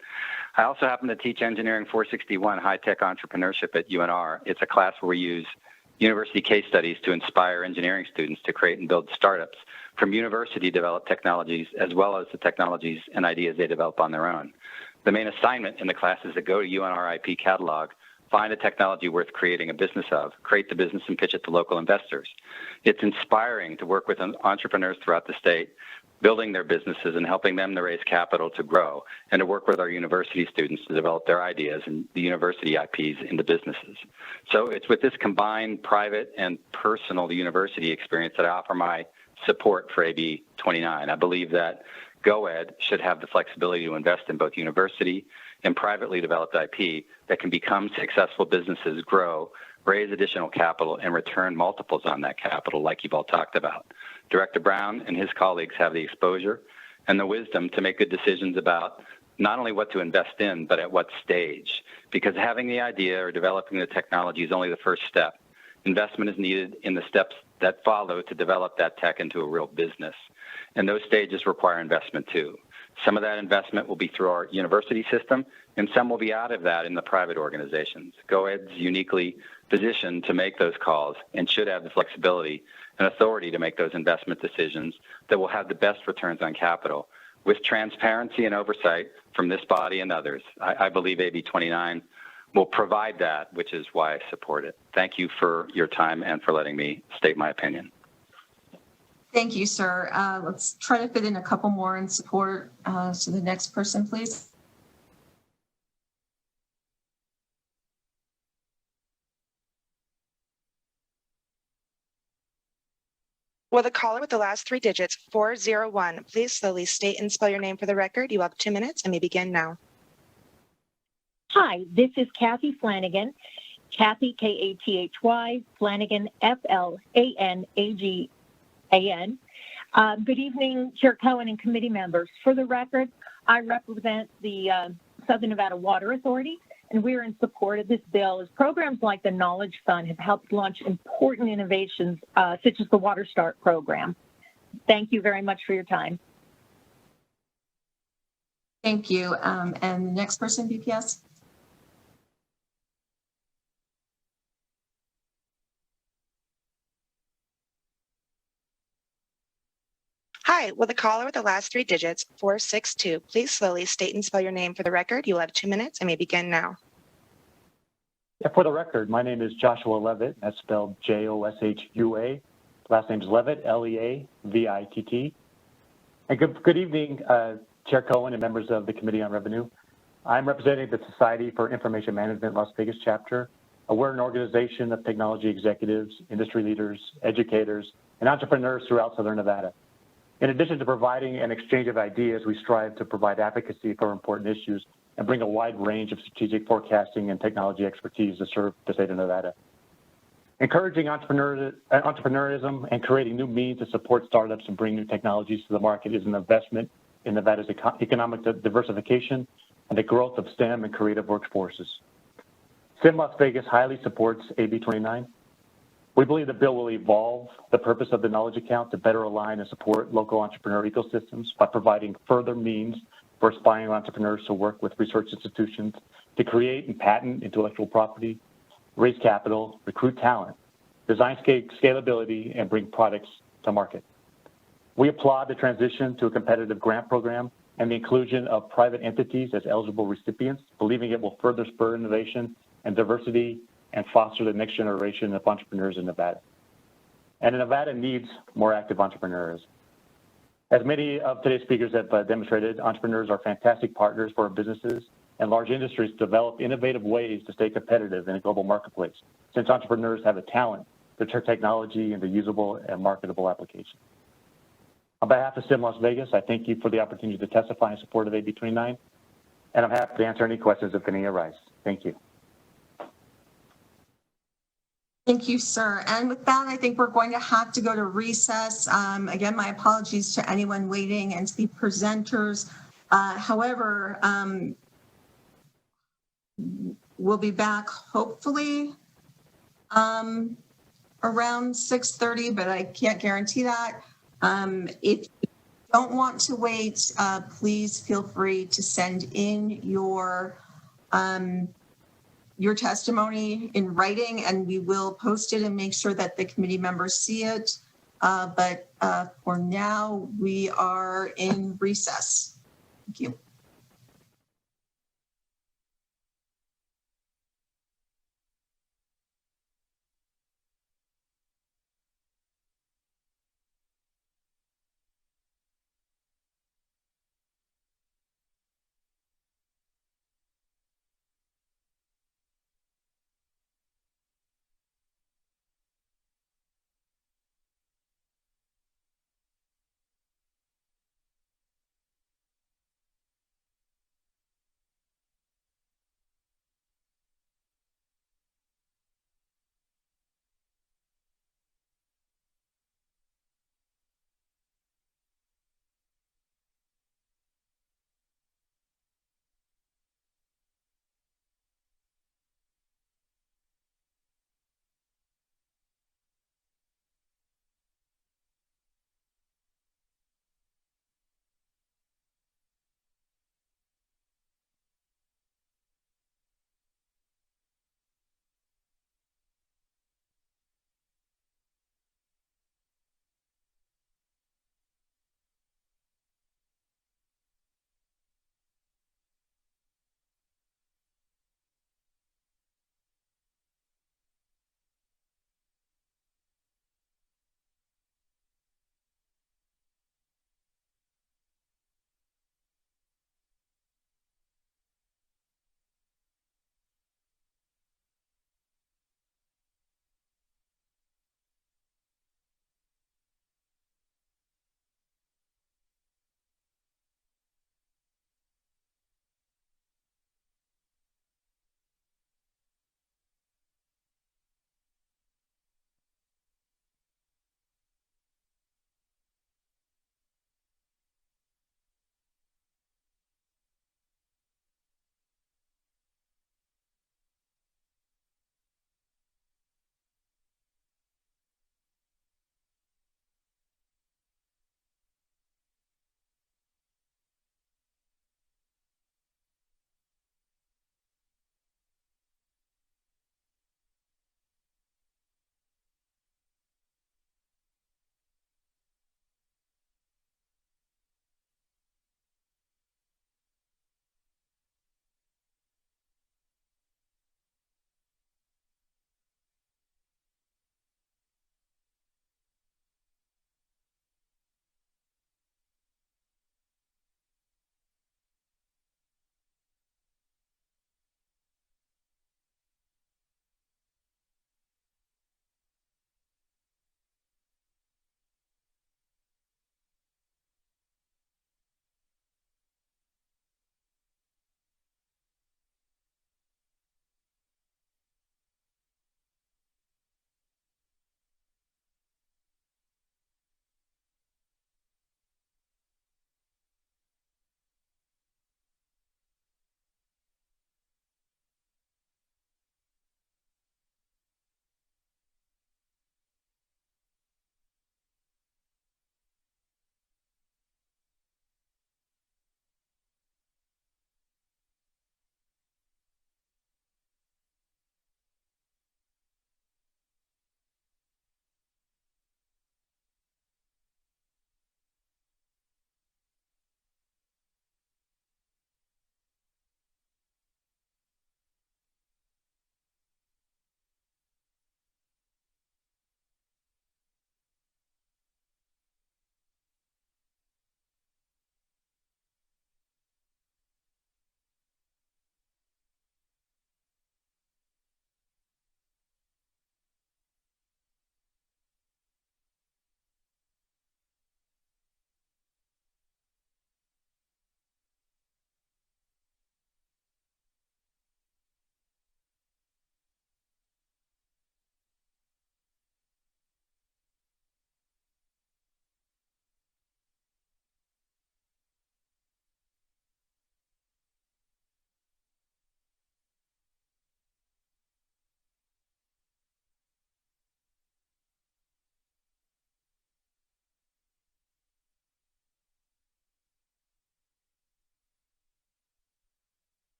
[SPEAKER 17] I also happen to teach Engineering 461, high-tech entrepreneurship at UNR. It's a class where we use university case studies to inspire engineering students to create and build startups from university-developed technologies, as well as the technologies and ideas they develop on their own. The main assignment in the class is to go to UNR IP catalog, find a technology worth creating a business of, create the business and pitch it to local investors. It's inspiring to work with entrepreneurs throughout the state, building their businesses and helping them to raise capital to grow, and to work with our university students to develop their ideas and the university IPs into businesses. So it's with this combined private and personal university experience that I offer my support for AB 29. I believe that GoEd should have the flexibility to invest in both university and privately developed IP that can become successful businesses, grow, raise additional capital, and return multiples on that capital like you've all talked about. Director Brown and his colleagues have the exposure and the wisdom to make good decisions about not only what to invest in, but at what stage. Because having the idea or developing the technology is only the first step. Investment is needed in the steps that follow to develop that tech into a real business. And those stages require investment too. Some of that investment will be through our university system, and some will be out of that in the private organizations. GoEd's uniquely positioned to make those calls and should have the flexibility and authority to make those investment decisions that will have the best returns on capital with transparency and oversight from this body and others. I believe AB 29 will provide that, which is why I support it. Thank you for your time and for letting me state my opinion.
[SPEAKER 1] Thank you, sir. Let's try to fit in a couple more in support. So the next person, please.
[SPEAKER 16] Will the caller with the last three digits, 401, please slowly state and spell your name for the record? You have 2 minutes and may begin now.
[SPEAKER 18] Hi, this is Kathy Flanagan. Kathy, Kathy, Flanagan, Flanagan. Good evening, Chair Cohen and committee members. For the record, I represent the Southern Nevada Water Authority, and we're in support of this bill as programs like the Knowledge Fund have helped launch important innovations such as the Water Start program. Thank you very much for your time.
[SPEAKER 1] Thank you. And the next person, BPS.
[SPEAKER 16] Hi, will the caller with the last three digits, 462, please slowly state and spell your name for the record? You will have 2 minutes and may begin now.
[SPEAKER 19] Yeah, for the record, my name is Joshua Levitt. That's spelled Joshua. Last name is Levitt, Leavitt. And good evening, Chair Cohen and members of the Committee on Revenue. I'm representing the Society for Information Management Las Vegas chapter. We're an organization of technology executives, industry leaders, educators, and entrepreneurs throughout Southern Nevada. In addition to providing an exchange of ideas, we strive to provide advocacy for important issues and bring a wide range of strategic forecasting and technology expertise to serve the state of Nevada. Encouraging entrepreneurism and creating new means to support startups and bring new technologies to the market is an investment in Nevada's economic diversification and the growth of STEM and creative workforces. SIM Las Vegas highly supports AB 29. We believe the bill will evolve the purpose of the knowledge account to better align and support local entrepreneur ecosystems by providing further means for aspiring entrepreneurs to work with research institutions to create and patent intellectual property, raise capital, recruit talent, design scalability, and bring products to market. We applaud the transition to a competitive grant program and the inclusion of private entities as eligible recipients, believing it will further spur innovation and diversity and foster the next generation of entrepreneurs in Nevada. And Nevada needs more active entrepreneurs. As many of today's speakers have demonstrated, entrepreneurs are fantastic partners for our businesses and large industries to develop innovative ways to stay competitive in a global marketplace, since entrepreneurs have a talent to turn technology into usable and marketable applications. On behalf of SIM Las Vegas, I thank you for the opportunity to testify in support of AB 29, and I'm happy to answer any questions if any arise. Thank you.
[SPEAKER 1] Thank you, sir. And with that, I think we're going to have to go to recess. Again, my apologies to anyone waiting and to the presenters. However, we'll be back hopefully around 6:30, but I can't guarantee that. If you don't want to wait, please feel free to send in your testimony in writing, and we will post it and make sure that the committee members see it. But for now, we are in recess. Thank you.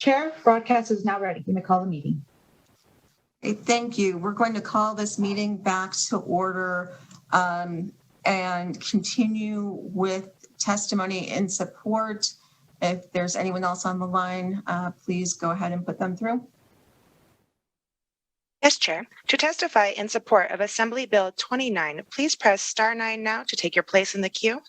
[SPEAKER 20] Chair, broadcast is now ready. You may call the meeting.
[SPEAKER 1] Okay, thank you. We're going to call this meeting back to order and continue with testimony in support. If there's anyone else on the line, please go ahead and put them through.
[SPEAKER 16] Yes, Chair. To testify in support of Assembly Bill 29, please press star 9 now to take your place in the queue.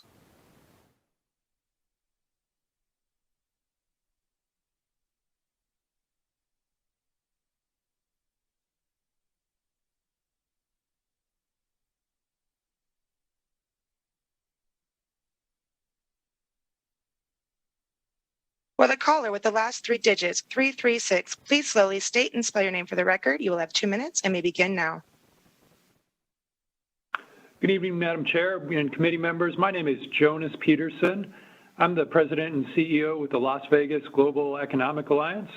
[SPEAKER 16] For the caller with the last 3 digits, 336, please slowly state and spell your name for the record. You will have 2 minutes and may begin now.
[SPEAKER 21] Good evening, Madam Chair and committee members. My name is Jonas Peterson. I'm the president and CEO with the Las Vegas Global Economic Alliance.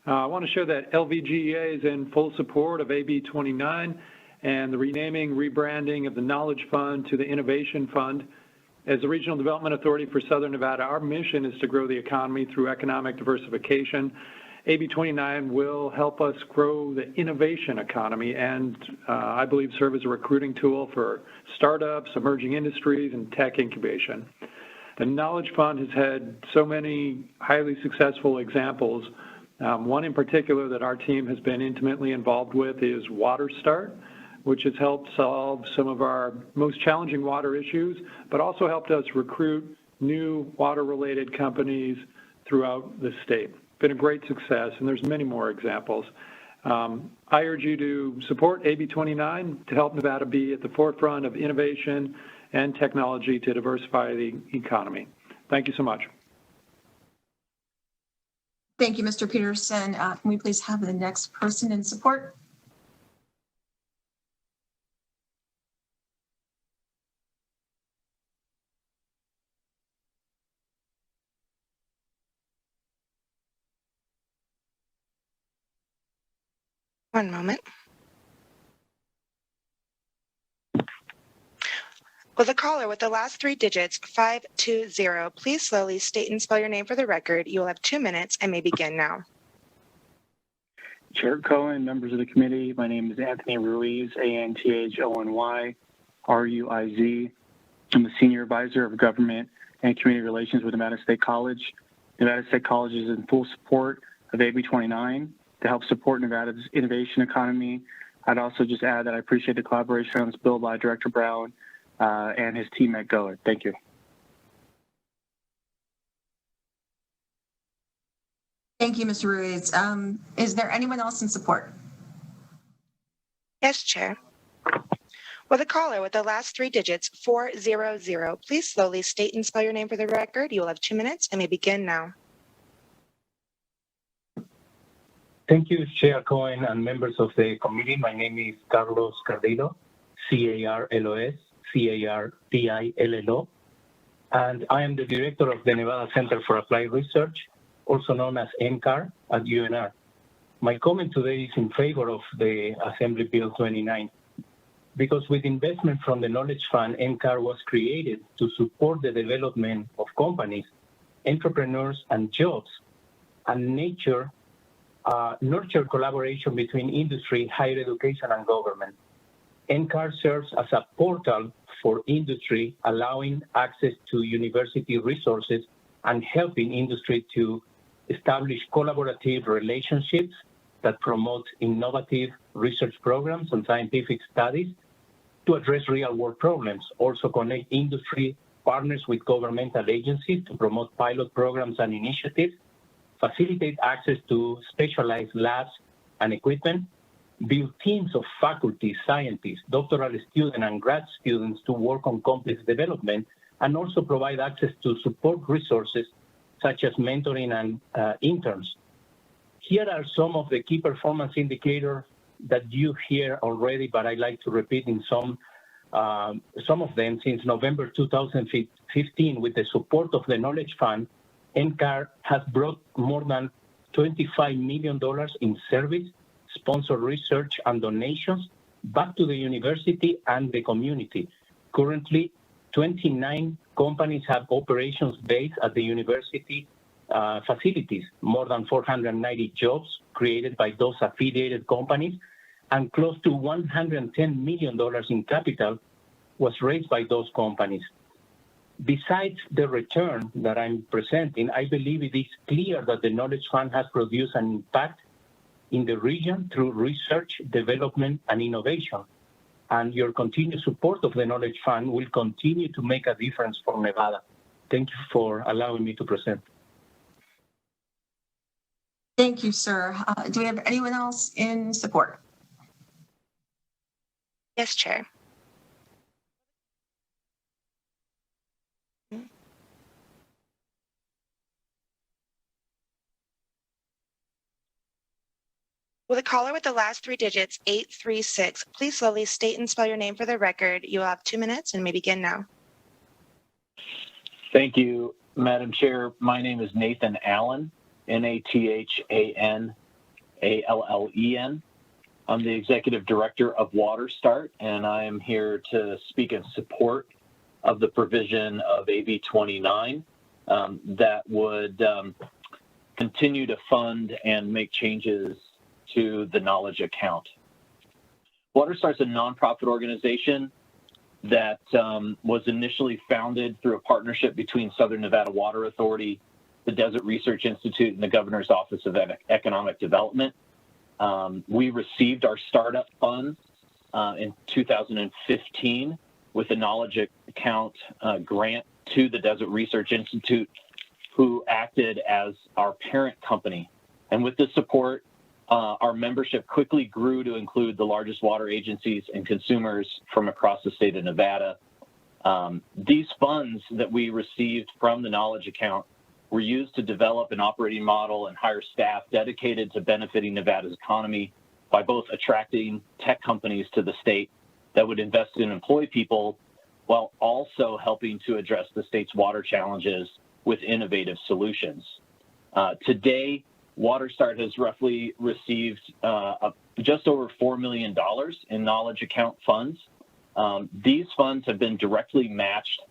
[SPEAKER 21] I want to share that LVGEA is in full support of AB 29 and the renaming, rebranding of the Knowledge Fund to the Innovation Fund. As the Regional Development Authority for Southern Nevada, our mission is to grow the economy through economic diversification. AB 29 will help us grow the innovation economy and I believe serve as a recruiting tool for startups, emerging industries, and tech incubation. The Knowledge Fund has had so many highly successful examples. One in particular that our team has been intimately involved with is WaterStart, which has helped solve some of our most challenging water issues, but also helped us recruit new water-related companies throughout the state. Been a great success, and there's many more examples. I urge you to support AB 29 to help Nevada be at the forefront of innovation and technology to diversify the economy. Thank you so much.
[SPEAKER 1] Thank you, Mr. Peterson. Can we please have the next person in support?
[SPEAKER 16] One moment. Will the caller with the last 3 digits, 520, please slowly state and spell your name for the record. You will have 2 minutes and may begin now.
[SPEAKER 19] Chair Cohen, members of the committee, my name is Anthony Ruiz, ANTHONY-RUIZ. I'm the Senior Advisor of Government and Community Relations with Nevada State College. Nevada State College is in full support of AB 29 to help support Nevada's innovation economy. I'd also just add that I appreciate the collaboration on this bill by Director Brown and his team at GOET. Thank you.
[SPEAKER 1] Thank you, Mr. Ruiz. Is there anyone else in support?
[SPEAKER 16] Yes, Chair. Will the caller with the last 3 digits, 400, please slowly state and spell your name for the record. You will have 2 minutes and may begin now.
[SPEAKER 22] Thank you, Chair Cohen and members of the committee. My name is Carlos Cardillo, C-A-R-L-O-S, C-A-R-D-I-L-L-O, and I am the director of the Nevada Center for Applied Research, also known as NCAR at UNR. My comment today is in favor of the Assembly Bill 29, because with investment from the Knowledge Fund, NCAR was created to support the development of companies, entrepreneurs, and jobs, and nurture collaboration between industry, higher education, and government. NCAR serves as a portal for industry, allowing access to university resources and helping industry to establish collaborative relationships that promote innovative research programs and scientific studies to address real-world problems. Also connect industry partners with governmental agencies to promote pilot programs and initiatives, facilitate access to specialized labs and equipment, build teams of faculty, scientists, doctoral students, and grad students to work on complex development, and also provide access to support resources such as mentoring and interns. Here are some of the key performance indicators that you hear already, but I'd like to repeat in some of them. Since November 2015, with the support of the Knowledge Fund, NCAR has brought more than $25 million in service, sponsored research, and donations back to the university and the community. Currently, 29 companies have operations based at the university facilities, more than 490 jobs created by those affiliated companies, and close to $110 million in capital was raised by those companies. Besides the return that I'm presenting, I believe it is clear that the Knowledge Fund has produced an impact in the region through research, development, and innovation. And your continued support of the Knowledge Fund will continue to make a difference for Nevada. Thank you for allowing me to present.
[SPEAKER 1] Thank you, sir. Do we have anyone else in support?
[SPEAKER 16] Yes, Chair. Will the caller with the last three digits, 836, please slowly state and spell your name for the record. You will have 2 minutes and may begin now.
[SPEAKER 3] Thank you, Madam Chair. My name is Nathan Allen, Nathanallen. I'm the Executive Director of WaterStart, and I am here to speak in support of the provision of AB 29 that would continue to fund and make changes to the knowledge account. WaterStart's a nonprofit organization that was initially founded through a partnership between Southern Nevada Water Authority, the Desert Research Institute, and the Governor's Office of Economic Development. We received our startup funds in 2015 with a knowledge account grant to the Desert Research Institute, who acted as our parent company. And with this support, our membership quickly grew to include the largest water agencies and consumers from across the state of Nevada. These funds that we received from the knowledge account were used to develop an operating model and hire staff dedicated to benefiting Nevada's economy by both attracting tech companies to the state that would invest and employ people while also helping to address the state's water challenges with innovative solutions. Today, WaterStart has roughly received just over $4 million in knowledge account funds. These funds have been directly matched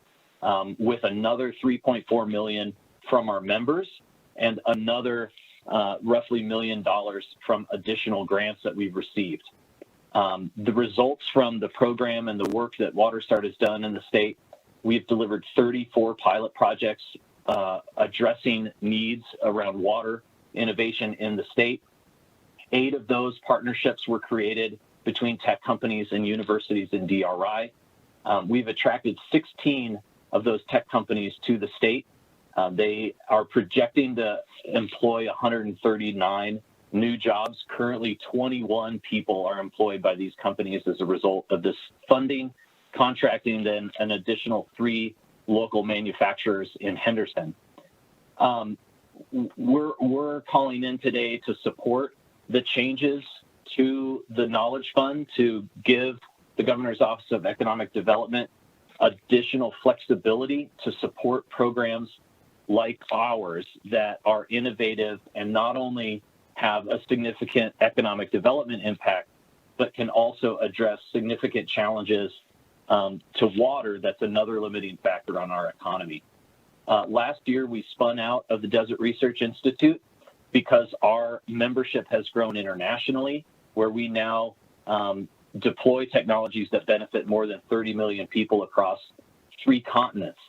[SPEAKER 3] with another $3.4 million from our members and another roughly $1 million from additional grants that we've received. The results from the program and the work that WaterStart has done in the state, we've delivered 34 pilot projects addressing needs around water innovation in the state. 8 of those partnerships were created between tech companies and universities in DRI. We've attracted 16 of those tech companies to the state. They are projecting to employ 139 new jobs. Currently, 21 people are employed by these companies as a result of this funding, contracting then an additional 3 local manufacturers in Henderson. We're calling in today to support the changes to the Knowledge Fund to give the Governor's Office of Economic Development additional flexibility to support programs like ours that are innovative and not only have a significant economic development impact, but can also address significant challenges to water. That's another limiting factor on our economy. Last year, we spun out of the Desert Research Institute because our membership has grown internationally, where we now deploy technologies that benefit more than 30 million people across 3 continents.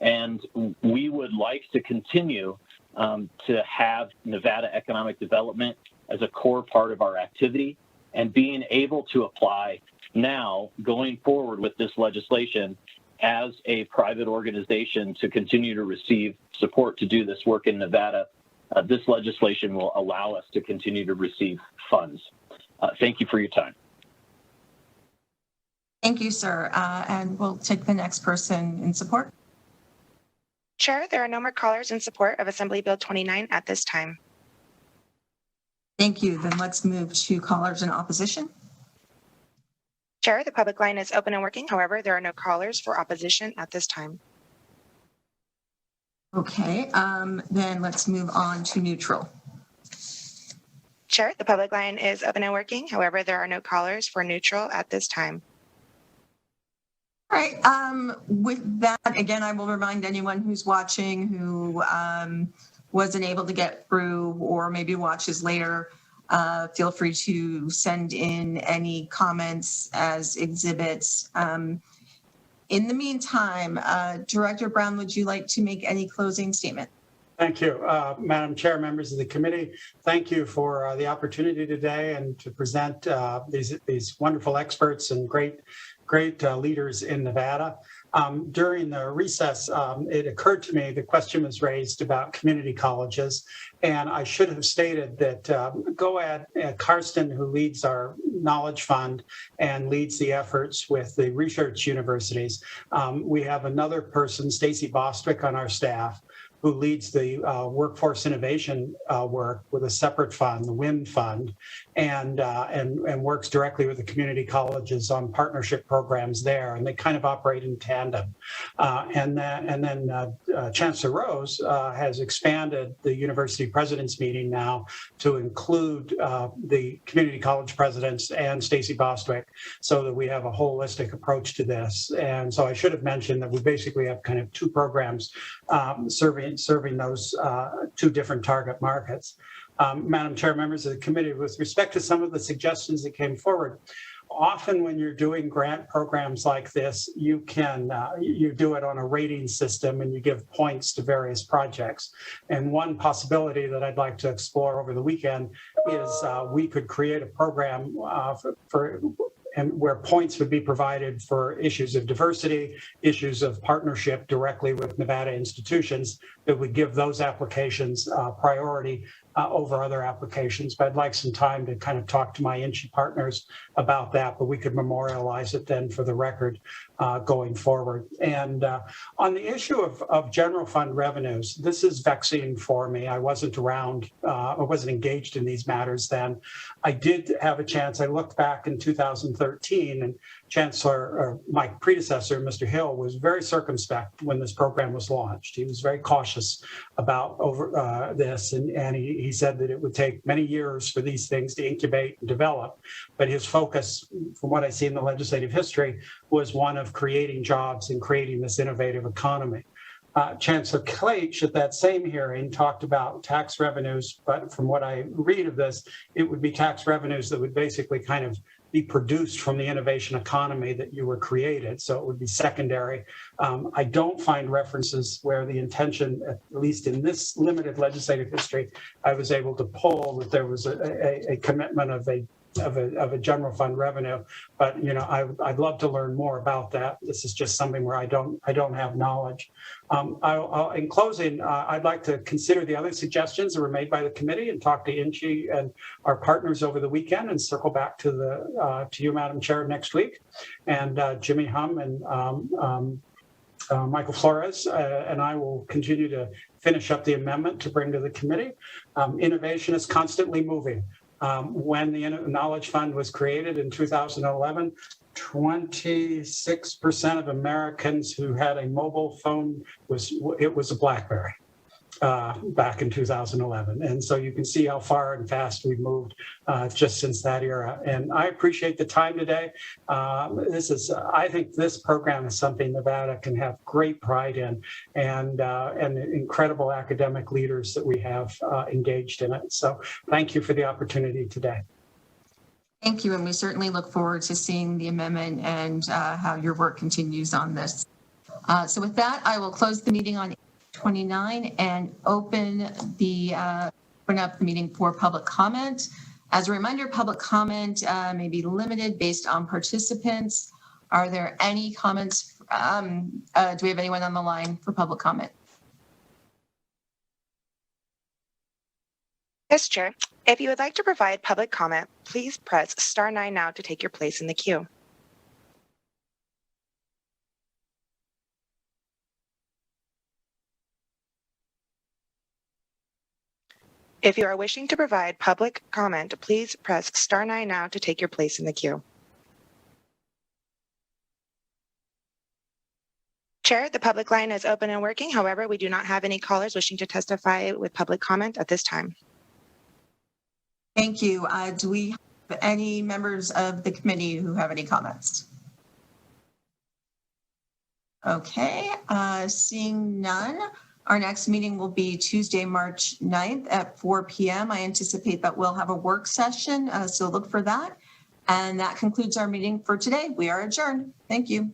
[SPEAKER 3] And we would like to continue to have Nevada economic development as a core part of our activity, and being able to apply now going forward with this legislation as a private organization to continue to receive support to do this work in Nevada. This legislation will allow us to continue to receive funds. Thank you for your time.
[SPEAKER 1] Thank you, sir. And we'll take the next person in support.
[SPEAKER 16] Chair, there are no more callers in support of Assembly Bill 29 at this time.
[SPEAKER 1] Thank you. Then let's move to callers in opposition.
[SPEAKER 16] Chair, the public line is open and working. However, there are no callers for opposition at this time.
[SPEAKER 1] Okay, then let's move on to neutral.
[SPEAKER 16] Chair, the public line is open and working. However, there are no callers for neutral at this time.
[SPEAKER 1] All right, with that, again, I will remind anyone who's watching who wasn't able to get through or maybe watches later, feel free to send in any comments as exhibits. In the meantime, Director Brown, would you like to make any closing statement?
[SPEAKER 5] Thank you, Madam Chair, members of the committee. Thank you for the opportunity today and to present these wonderful experts and great leaders in Nevada. During the recess, it occurred to me, the question was raised about community colleges, and I should have stated that Goad Karsten, who leads our Knowledge Fund and leads the efforts with the research universities, we have another person, Stacy Bostwick, on our staff, who leads the workforce innovation work with a separate fund, the WIN Fund, and works directly with the community colleges on partnership programs there, and they kind of operate in tandem. And then Chancellor Rose has expanded the university presidents meeting now to include the community college presidents and Stacy Bostwick, so that we have a holistic approach to this. And so I should have mentioned that we basically have kind of two programs serving those two different target markets. Madam Chair, members of the committee, with respect to some of the suggestions that came forward, often when you're doing grant programs like this, you do it on a rating system and you give points to various projects. And one possibility that I'd like to explore over the weekend is we could create a program and where points would be provided for issues of diversity, issues of partnership directly with Nevada institutions that would give those applications priority over other applications. But I'd like some time to kind of talk to my INCHI partners about that, but we could memorialize it then for the record going forward. And on the issue of general fund revenues, this is vexing for me. I wasn't around, I wasn't engaged in these matters then. I did have a chance, I looked back in 2013, and my predecessor, Mr. Hill, was very circumspect when this program was launched. He was very cautious about this, and he said that it would take many years for these things to incubate and develop. But his focus, from what I see in the legislative history, was one of creating jobs and creating this innovative economy. Chancellor Klaich at that same hearing talked about tax revenues, but from what I read of this, it would be tax revenues that would basically kind of be produced from the innovation economy that you were created. So it would be secondary. I don't find references where the intention, at least in this limited legislative history, I was able to pull that there was a commitment of a general fund revenue. But I'd love to learn more about that. This is just something where I don't have knowledge. In closing, I'd like to consider the other suggestions that were made by the committee and talk to INCHI and our partners over the weekend and circle back to you, Madam Chair, next week. And Jimmy Hum and Michael Flores and I will continue to finish up the amendment to bring to the committee. Innovation is constantly moving. When the Knowledge Fund was created in 2011, 26% of Americans who had a mobile phone was a BlackBerry back in 2011. And so you can see how far and fast we've moved just since that era. And I appreciate the time today. I think this program is something Nevada can have great pride in, and incredible academic leaders that we have engaged in it. So thank you for the opportunity today.
[SPEAKER 1] Thank you, and we certainly look forward to seeing the amendment and how your work continues on this. So with that, I will close the meeting on 29 and open up the meeting for public comment. As a reminder, public comment may be limited based on participants. Are there any comments? Do we have anyone on the line for public comment?
[SPEAKER 16] Yes, Chair. If you would like to provide public comment, please press *9 now to take your place in the queue. If you are wishing to provide public comment, please press *9 now to take your place in the queue. Chair, the public line is open and working. However, we do not have any callers wishing to testify with public comment at this time.
[SPEAKER 1] Thank you. Do we have any members of the committee who have any comments? Okay, seeing none, Our next meeting will be Tuesday, March 9th at 4 p.m. I anticipate that we'll have a work session, so look for that. And that concludes our meeting for today. We are adjourned. Thank you.